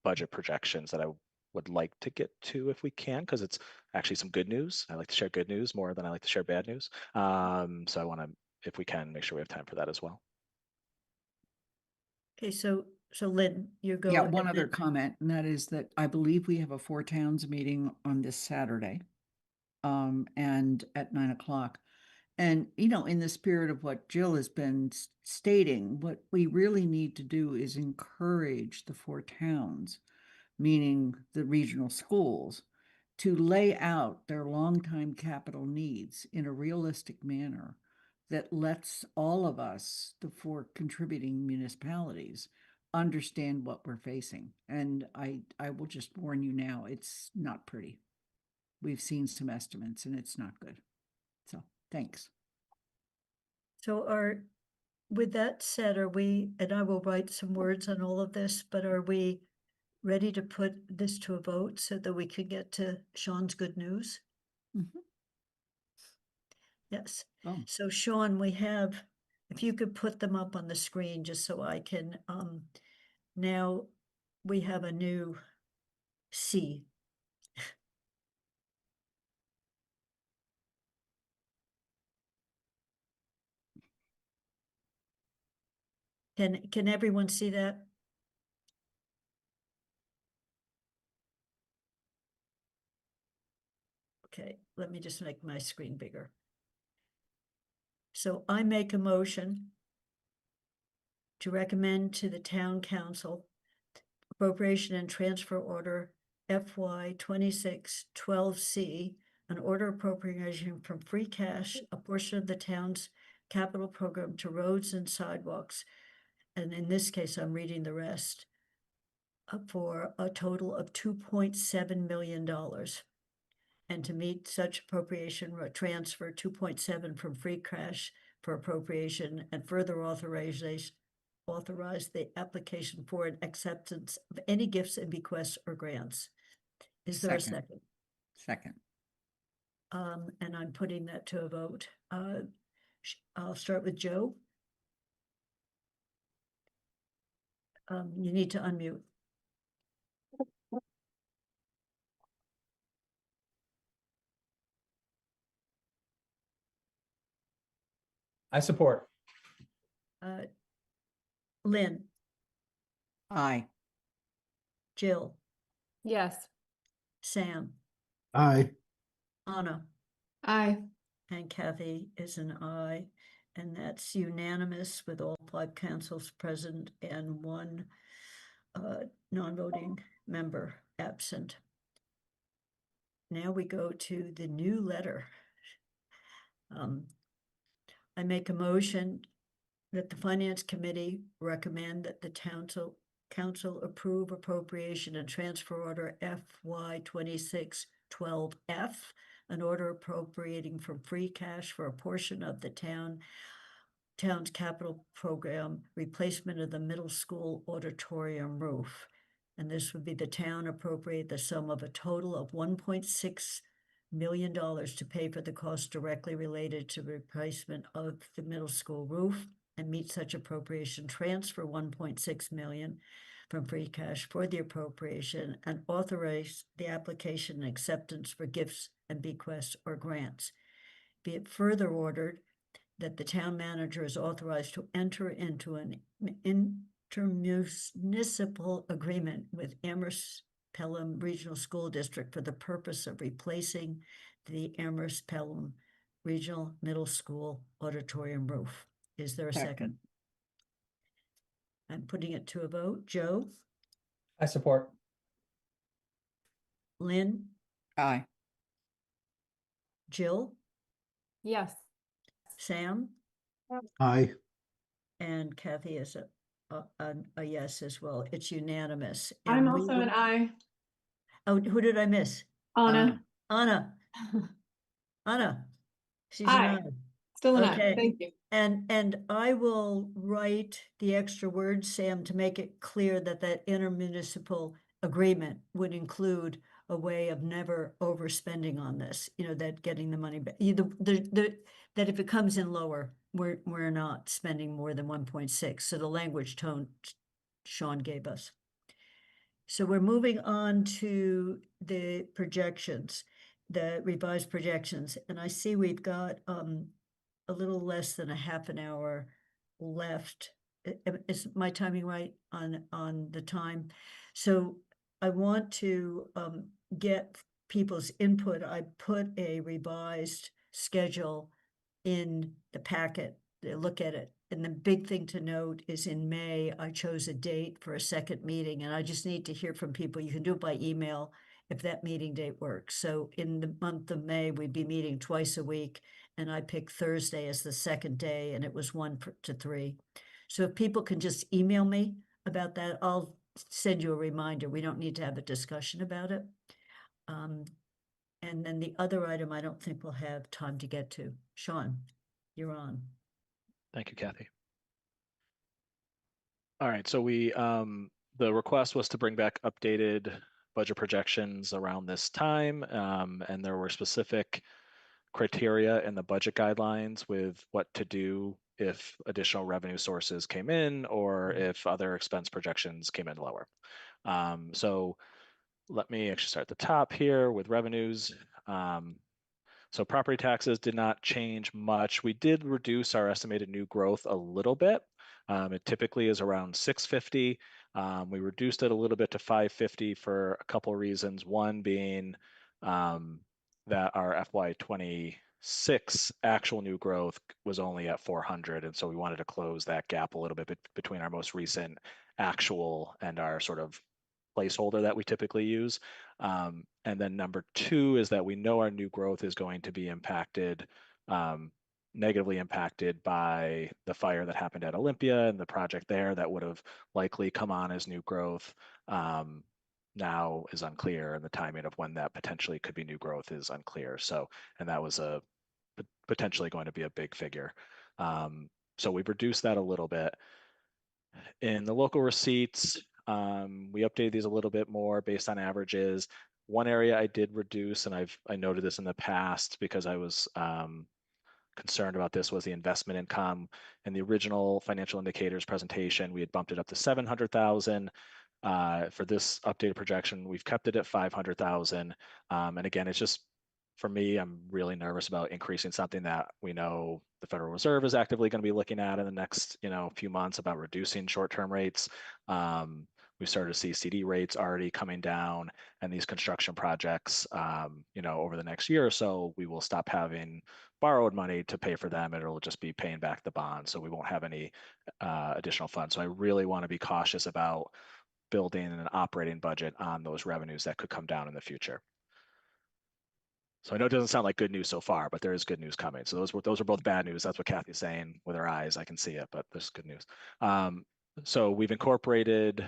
budget projections that I would like to get to if we can, because it's actually some good news. I like to share good news more than I like to share bad news. So I want to, if we can, make sure we have time for that as well. Okay, so Lynn, you go. Yeah, one other comment, and that is that I believe we have a 4 towns meeting on this Saturday, and at 9 o'clock. And, you know, in the spirit of what Jill has been stating, what we really need to do is encourage the 4 towns, meaning the regional schools, to lay out their longtime capital needs in a realistic manner that lets all of us, the 4 contributing municipalities, understand what we're facing. And I will just warn you now, it's not pretty. We've seen some estimates and it's not good. So thanks. So with that said, are we, and I will write some words on all of this, but are we ready to put this to a vote so that we can get to Sean's good news? Mm-hmm. Yes. Oh. So Sean, we have, if you could put them up on the screen just so I can, now we have a new C. Can everyone see that? Okay, let me just make my screen bigger. So I make a motion to recommend to the town council appropriation and transfer order FY 2612C, an order appropriation from free cash, a portion of the town's capital program to roads and sidewalks. And in this case, I'm reading the rest, for a total of $2.7 million. And to meet such appropriation, transfer 2.7 from free cash for appropriation, and further authorize the application for an acceptance of any gifts and bequests or grants. Is there a second? Second. And I'm putting that to a vote. I'll start with Joe. You need to unmute. I support. Lynn, Aye. Jill, Yes. Sam, Aye. Anna, Aye. and Kathy is an aye. And that's unanimous with all 5 councils present and 1 non-voting member absent. Now we go to the new letter. I make a motion that the Finance Committee recommend that the council approve appropriation and transfer order FY 2612F, an order appropriating from free cash for a portion of the town's capital program replacement of the middle school auditorium roof. And this would be the town appropriate the sum of a total of $1.6 million to pay for the cost directly related to replacement of the middle school roof, and meet such appropriation, transfer 1.6 million from free cash for the appropriation, and authorize the application and acceptance for gifts and bequests or grants. Be it further ordered that the town manager is authorized to enter into an intermunicipal agreement with Amherst Pelham Regional School District for the purpose of replacing the Amherst Pelham Regional Middle School auditorium roof. Is there a second? I'm putting it to a vote. Joe, I support. Lynn, Aye. Jill, Yes. Sam, Aye. and Kathy is a yes as well. It's unanimous. I'm And we also an will- aye. Oh, who did I miss? Anna. Anna. She's an Aye. aye. Still an Okay. aye. Thank you. And I will write the extra words, Sam, to make it clear that that intermunicipal agreement would include a way of never overspending on this, that getting the money back. That if it comes in lower, we're not spending more than 1.6. So the language tone Sean gave us. So we're moving on to the projections, the revised projections, and I see we've got a little less than a half an hour left. Is my timing right on the time? So I want to get people's input. I put a revised schedule in the packet. Look at it. And the big thing to note is in May, I chose a date for a second meeting, and I just need to hear from people. You can do it by email if that meeting date works. So in the month of May, we'd be meeting twice a week, and I picked Thursday as the second day, and it was 1 to 3. So if people can just email me about that, I'll send you a reminder. We don't need to have a discussion about it. And then the other item, I don't think we'll have time to get to. Sean, you're on. Thank you, Kathy. All right, so the request was to bring back updated budget projections around this time, and there were specific criteria in the budget guidelines with what to do if additional revenue sources came in or if other expense projections came in lower. So let me actually start at the top here with revenues. So property taxes did not change much. We did reduce our estimated new growth a little bit. It typically is around 650. We reduced it a little bit to 550 for a couple of reasons. One being that our FY26 actual new growth was only at 400. And so we wanted to close that gap a little bit between our most recent actual and our sort of placeholder that we typically use. And then number 2 is that we know our new growth is going to be impacted, negatively impacted by the fire that happened at Olympia and the project there that would have likely come on as new growth. Now is unclear, and the timing of when that potentially could be new growth is unclear. So, and that was potentially going to be a big figure. So we've reduced that a little bit. In the local receipts, we updated these a little bit more based on averages. One area I did reduce, and I noted this in the past because I was concerned about this was the investment income. In the original financial indicators presentation, we had bumped it up to 700,000. For this updated projection, we've kept it at 500,000. And again, it's just, for me, I'm really nervous about increasing something that we know the Federal Reserve is actively going to be looking at in the next, few months about reducing short-term rates. We started to see CD rates already coming down, and these construction projects, over the next year or so, we will stop having borrowed money to pay for them. It'll just be paying back the bond, so we won't have any additional funds. So I really want to be cautious about building an operating budget on those revenues that could come down in the future. So I know it doesn't sound like good news so far, but there is good news coming. So those are both bad news. That's what Kathy's saying with her eyes. I can see it, but there's good news. So we've incorporated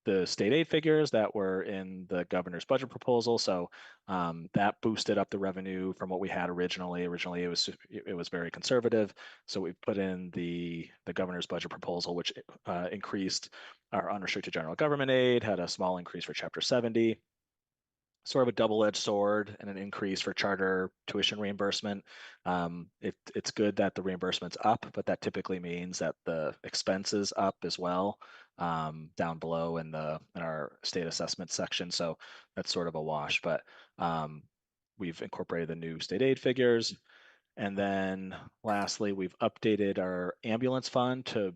the state aid figures that were in the governor's budget proposal. So that boosted up the revenue from what we had originally. Originally, it was very conservative. So we put in the governor's budget proposal, which increased our unrestricted general government aid, had a small increase for Chapter 70. Sort of a double-edged sword and an increase for charter tuition reimbursement. It's good that the reimbursement's up, but that typically means that the expense is up as well, down below in our state assessment section. So that's sort of a wash, but we've incorporated the new state aid figures. And then lastly, we've updated our ambulance fund to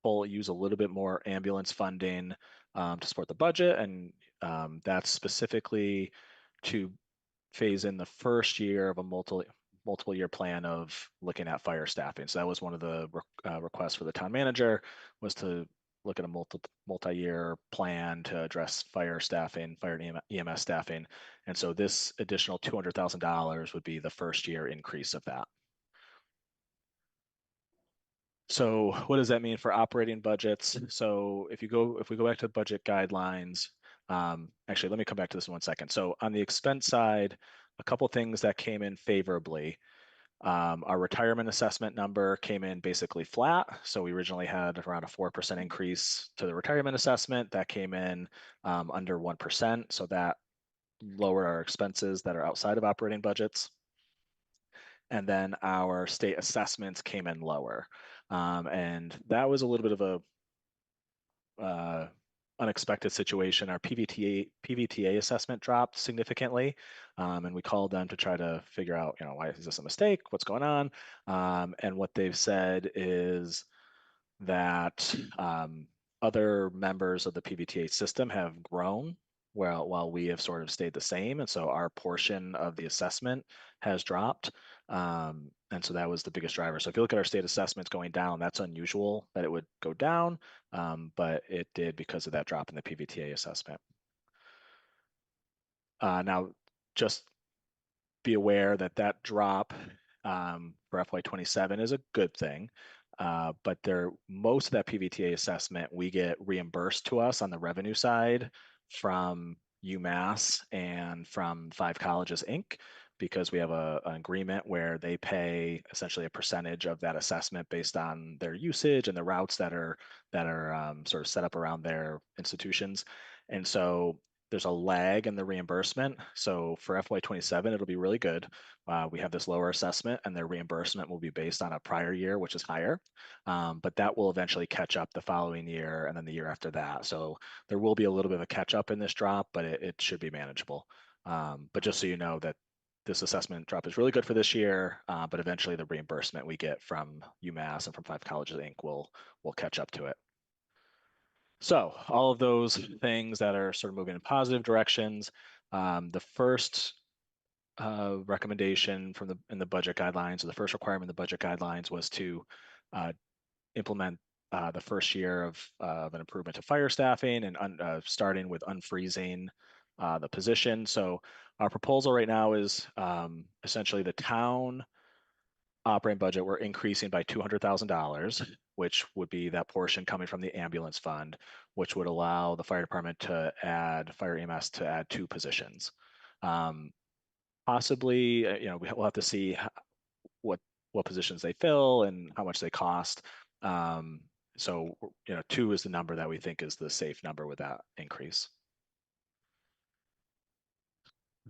use a little bit more ambulance funding to support the budget. And that's specifically to phase in the first year of a multiple year plan of looking at fire staffing. So that was one of the requests for the town manager, was to look at a multi-year plan to address fire staffing, fire and EMS staffing. And so this additional $200,000 would be the first year increase of that. So what does that mean for operating budgets? So if we go back to the budget guidelines, actually, let me come back to this in 1 second. So on the expense side, a couple things that came in favorably. Our retirement assessment number came in basically flat. So we originally had around a 4% increase to the retirement assessment. That came in under 1%. So that lowered our expenses that are outside of operating budgets. And then our state assessments came in lower. And that was a little bit of a unexpected situation. Our PVTA assessment dropped significantly, and we called them to try to figure out, why is this a mistake? What's going on? And what they've said is that other members of the PVTA system have grown while we have sort of stayed the same. And so our portion of the assessment has dropped. And so that was the biggest driver. So if you look at our state assessments going down, that's unusual that it would go down, but it did because of that drop in the PVTA assessment. Now, just be aware that that drop for FY27 is a good thing. But most of that PVTA assessment, we get reimbursed to us on the revenue side from UMass and from 5 Colleges Inc., because we have an agreement where they pay essentially a percentage of that assessment based on their usage and the routes that are sort of set up around their institutions. And so there's a lag in the reimbursement. So for FY27, it'll be really good. We have this lower assessment, and their reimbursement will be based on a prior year, which is higher. But that will eventually catch up the following year and then the year after that. So there will be a little bit of a catch up in this drop, but it should be manageable. But just so you know that this assessment drop is really good for this year, but eventually the reimbursement we get from UMass and from 5 Colleges Inc. will catch up to it. So all of those things that are sort of moving in positive directions. The first recommendation in the budget guidelines, or the first requirement in the budget guidelines, was to implement the first year of an improvement to fire staffing, and starting with unfreezing the position. So our proposal right now is essentially the town operating budget, we're increasing by $200,000, which would be that portion coming from the ambulance fund, which would allow the fire department to add, fire EMS to add 2 positions. Possibly, we'll have to see what positions they fill and how much they cost. So, 2 is the number that we think is the safe number with that increase.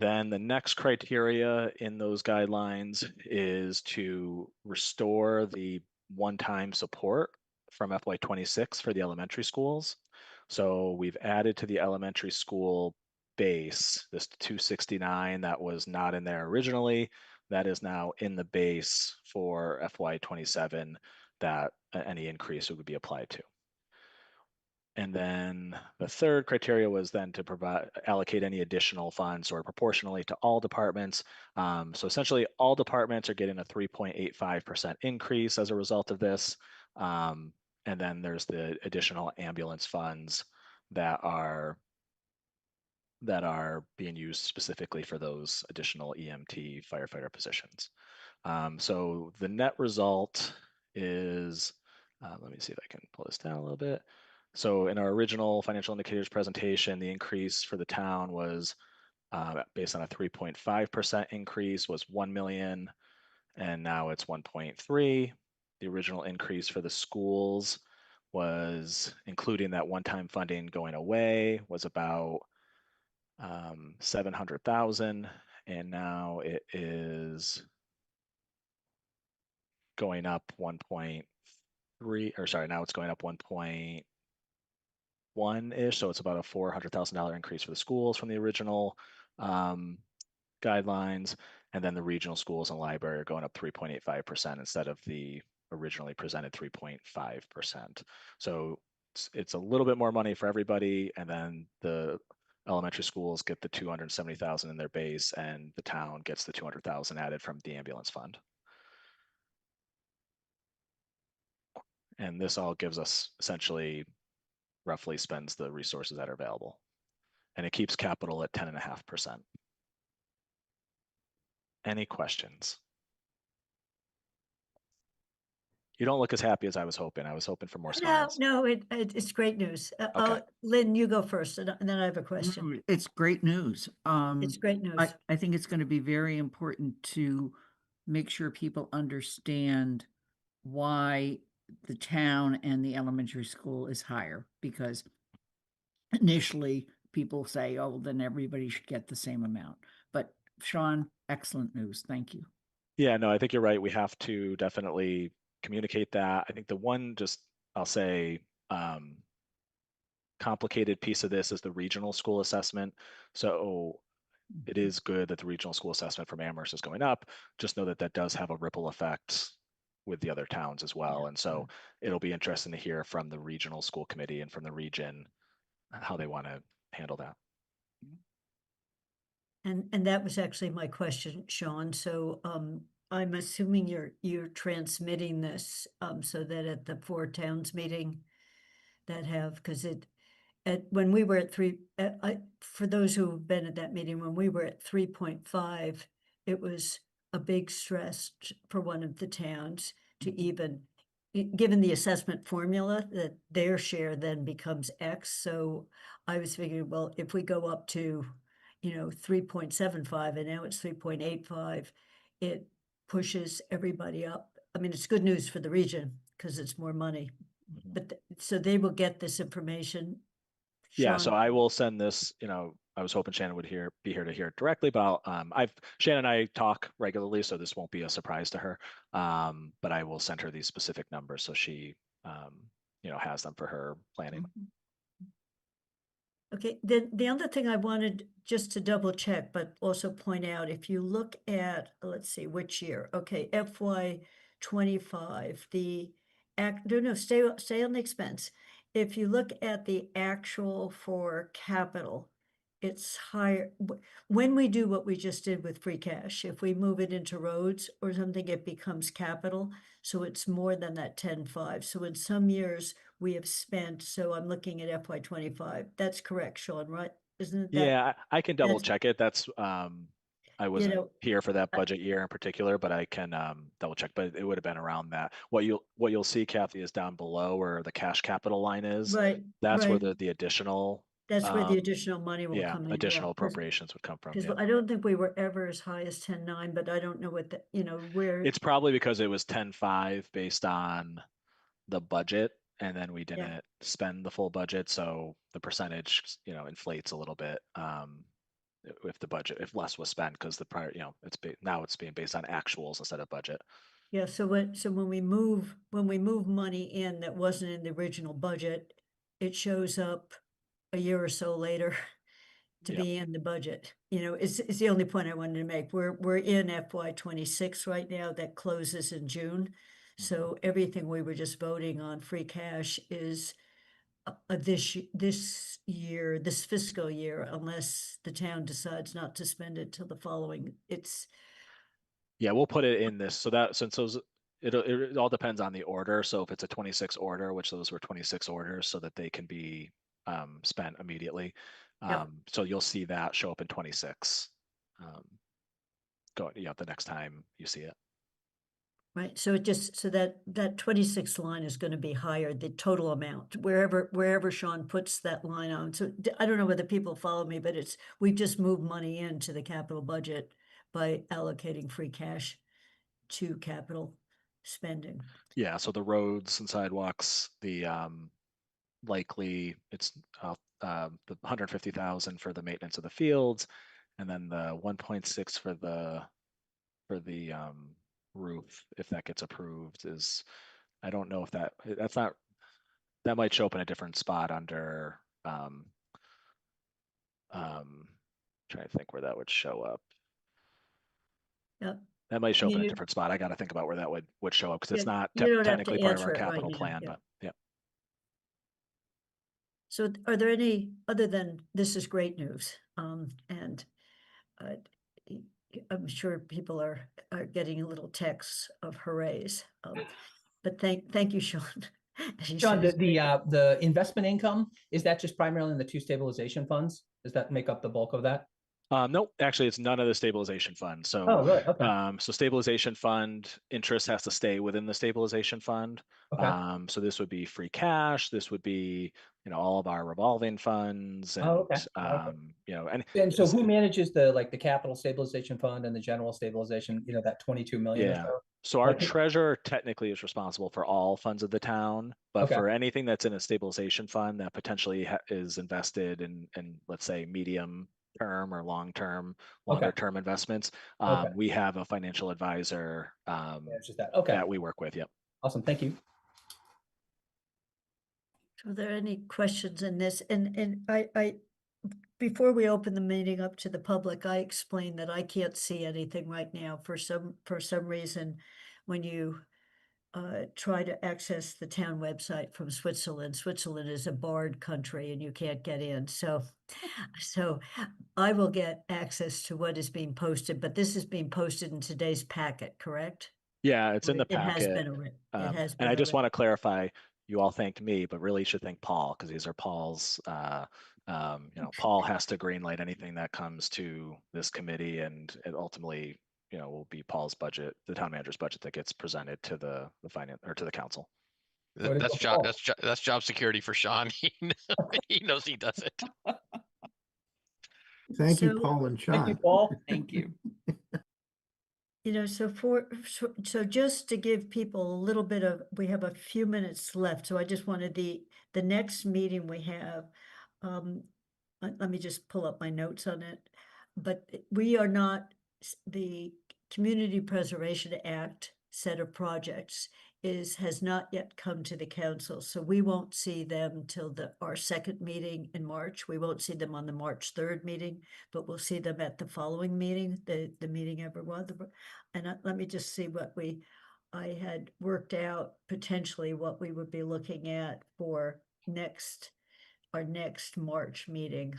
Then the next criteria in those guidelines is to restore the one-time support from FY26 for the elementary schools. So we've added to the elementary school base, this 269 that was not in there originally, that is now in the base for FY27 that any increase would be applied to. And then the third criteria was then to allocate any additional funds or proportionally to all departments. So essentially all departments are getting a 3.85% increase as a result of this. And then there's the additional ambulance funds that are being used specifically for those additional EMT firefighter positions. So the net result is, let me see if I can pull this down a little bit. So in our original financial indicators presentation, the increase for the town was based on a 3.5% increase was 1 million, and now it's 1.3. The original increase for the schools was, including that one-time funding going away, was about 700,000, and now it is going up 1.3, or sorry, now it's going up 1.1-ish, so it's about a $400,000 increase for the schools from the original guidelines, and then the regional schools and library are going up 3.85% instead of the originally presented 3.5%. So it's a little bit more money for everybody, and then the elementary schools get the 270,000 in their base, and the town gets the 200,000 added from the ambulance fund. And this all gives us essentially roughly spends the resources that are available. And it keeps capital at 10.5%. Any questions? You don't look as happy as I was hoping. I was hoping for more smiles. No, it's great news. Okay. Lynn, you go first, and then I have a question. No, it's great news. It's great news. I think it's going to be very important to make sure people understand why the town and the elementary school is higher, because initially people say, oh, well, then everybody should get the same amount. But Sean, excellent news. Thank you. Yeah, no, I think you're right. We have to definitely communicate that. I think the one, just I'll say, complicated piece of this is the regional school assessment. So it is good that the regional school assessment from Amherst is going up. Just know that that does have a ripple effect with the other towns as well. And so it'll be interesting to hear from the regional school committee and from the region how they want to handle that. And that was actually my question, Sean. So I'm assuming you're transmitting this so that at the four towns meeting that have, because when we were at for those who've been at that meeting, when we were at 3.5, it was a big stress for one of the towns to even, given the assessment formula, that their share then becomes X. So I was figuring, well, if we go up to 3.75 and now it's 3.85, it pushes everybody up. I mean, it's good news for the region because it's more money. But so they will get this information. Yeah, so Sean? I will send this, I was hoping Shannon would be here to hear it directly, but Shannon and I talk regularly, so this won't be a surprise to her. But I will send her these specific numbers so she has them for her planning. Okay, then the other thing I wanted just to double check, but also point out, if you look at, let's see, which year? Okay, FY25, stay on the expense. If you look at the actual for capital, it's higher. When we do what we just did with free cash, if we move it into roads or something, it becomes capital. So it's more than that 10.5. So in some years we have spent, so I'm looking at FY25. That's correct, Sean, right? Isn't it that? Yeah, I can double that's- check it. That's I wasn't here for that I- budget year in particular, but I can double check. But it would have been around that. What you'll see, Kathy, is down below where the cash capital line is. Right. That's where right. the additional That's where the additional money will come in. additional appropriations would come from. Because Yeah. I don't think we were ever as high as 10.9, but I don't know what where. It's probably because it was 10.5 based on the budget, and then we didn't spend the full budget, so the percentage inflates a little bit. if the budget, if less was spent, because the prior, now it's being based on actuals instead of budget. Yeah, so when we move money in that wasn't in the original budget, it shows up a year or so later to Yep. be in the budget. It's the only point I wanted to make. We're in FY 26 right now, that closes in June. So everything we were just voting on, free cash, is this year, this fiscal year, unless the town decides not to spend it till the following. Yeah, we'll put it in this, so that, since those, it all depends on the order. So if it's a 26 order, which those were 26 orders, so that they can be spent immediately. Yep. So you'll see that show up in 26. The next time you see it. Right, so that 26 line is going to be higher, the total amount, wherever Sean puts that line on. So I don't know whether people follow me, but we've just moved money into the capital budget by allocating free cash to capital spending. Yeah, so the roads and sidewalks, the likely it's the 150,000 for the maintenance of the fields, and then the 1.6 for the roof, if that gets approved, is, I don't know if that might show up in a different spot under trying to think where that would show up. Yep. That might show up in a You- different spot. I got to think about where that would show up, because it's Yeah, not you don't have to technically part of our answer it right capital now, plan, yeah. but yeah. So are there any, other than this is great news, and I'm sure people are getting little texts of hoorays, but thank you, Sean. As he John, says. the investment income, is that just primarily in the 2 stabilization funds? Does that make up the bulk of that? No, actually, it's none of the stabilization fund. So, Oh, really? Okay. So stabilization fund interest has to stay within the stabilization fund. Okay. So this would be free cash. This would be, all of our revolving funds, and Oh, okay. Okay. And so who manages the capital stabilization fund and the general stabilization, that 22 million or Yeah. so? So our Okay. treasurer technically is responsible for all funds of the town, but Okay. for anything that's in a stabilization fund that potentially is invested in, let's say, medium term or long-term, longer-term investments, Okay. we have a financial advisor It's just that. Okay. that we work with. Yep. Awesome. Thank you. Are there any questions in this? And I before we open the meeting up to the public, I explained that I can't see anything right now for some reason. When you try to access the town website from Switzerland is a barred country and you can't get in. So I will get access to what is being posted, but this is being posted in today's packet, correct? Yeah, it's in the It has packet. been it has been And I just already. want to clarify, you all thanked me, but really you should thank Paul, because these are Paul's, Paul has to greenlight anything that comes to this committee, and it ultimately, will be Paul's budget, the town manager's budget, that gets presented to the finance, or to the council. That's job security for Sean. He knows he does it. Thank you, So- Paul and Thank you, Sean. Paul. Thank you. So just to give people a little bit of, we have a few minutes left, so I just wanted the next meeting we have, let me just pull up my notes on it. But we are not, the Community Preservation Act set of projects has not yet come to the council, so we won't see them till our second meeting in March. We won't see them on the March 3rd meeting, but we'll see them at the following meeting, the meeting everyone. And let me just see what I had worked out potentially what we would be looking at for our next March meeting.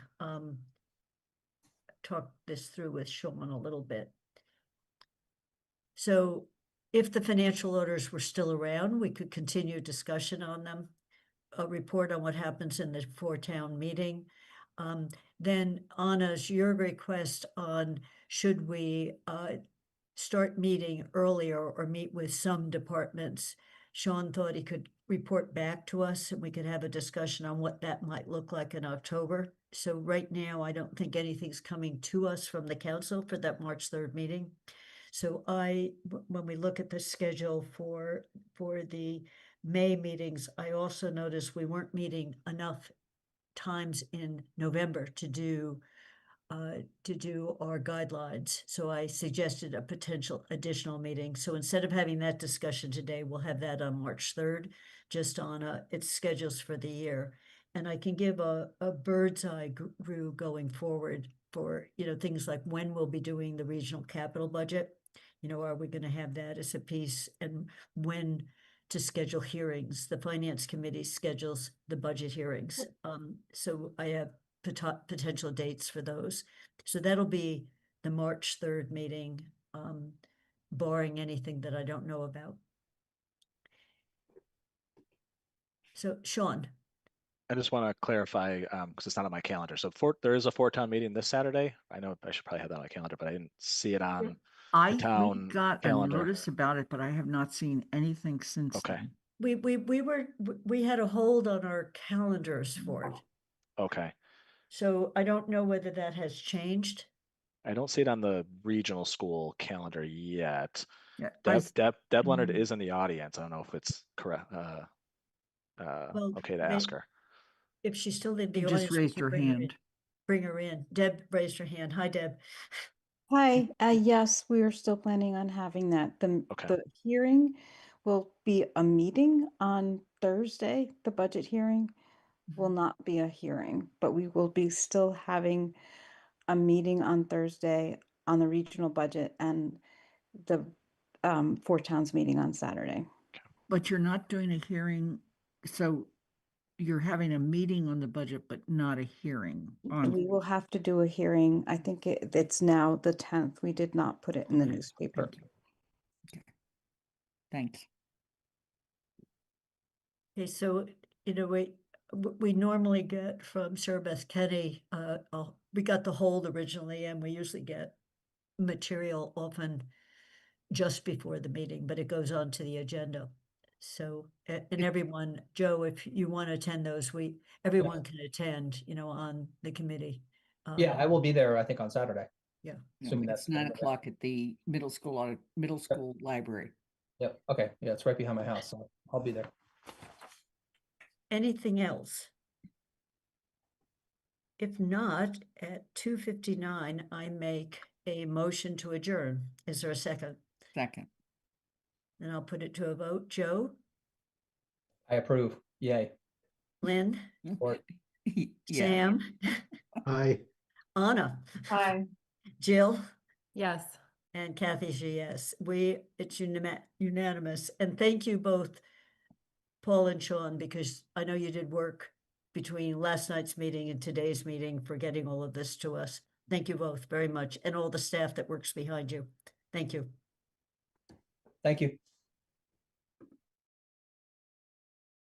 Talk this through with Sean a little bit. So if the financial orders were still around, we could continue discussion on them, a report on what happens in the 4-town meeting. Then Anna's, your request on should we start meeting earlier or meet with some departments. Sean thought he could report back to us and we could have a discussion on what that might look like in October. So right now, I don't think anything's coming to us from the council for that March 3rd meeting. So when we look at the schedule for the May meetings, I also noticed we weren't meeting enough times in November to do to do our guidelines. So I suggested a potential additional meeting. So instead of having that discussion today, we'll have that on March 3rd, just on its schedules for the year. And I can give a bird's eye view going forward for, things like when we'll be doing the regional capital budget. Are we going to have that as a piece, and when to schedule hearings? The finance committee schedules the budget hearings. So I have potential dates for those. So that'll be the March 3rd meeting, barring anything that I don't know about. So Sean. I just want to clarify, because it's not on my calendar. So there is a town meeting this Saturday. I know I should probably have that on my calendar, but I didn't see it on We town got calendar. a notice about it, but I have not seen anything since Okay. then. We had a hold on our calendars for it. Okay. So I don't know whether that has changed. I don't see it on the regional school calendar yet. Yeah, Deb Leonard is in the audience. I don't know if it's correct. Well, Okay to ask her. If she's still in the She audience, just we raised can her hand. Bring her in. Deb raised her hand. Hi, Deb. Hi, yes, we are still planning on having that. Okay. The hearing will be a meeting on Thursday. The budget hearing will not be a hearing, but we will be still having a meeting on Thursday on the regional budget and the Four Towns meeting on Saturday. But you're not doing a hearing, so you're having a meeting on the budget, but not a hearing on. We will have to do a hearing. I think it's now the 10th. We did not put it in the Okay, newspaper. Thank you. Okay. Thanks. Okay, so we normally get from Sarah Beth Kenny, we got the hold originally, and we usually get material often just before the meeting, but it goes on to the agenda. So, and everyone, Joe, if you want to attend those, everyone can attend, on the committee. Yeah, I will be there, I think, on Saturday. Yeah. Assuming It's that's 9:00 at the middle school library. Yep, okay, yeah, it's right behind my house, so I'll be there. Anything else? If not, at 2:59, I make a motion to adjourn. Is there a second? Second. Then I'll put it to a vote. Joe, I approve, yay. Lynn, Or Yeah. Sam, Aye. Anna, Hi. Jill, Yes. and Kathy's a yes. It's unanimous. And thank you both, Paul and Sean, because I know you did work between last night's meeting and today's meeting for getting all of this to us. Thank you both very much, and all the staff that works behind you. Thank you. Thank you.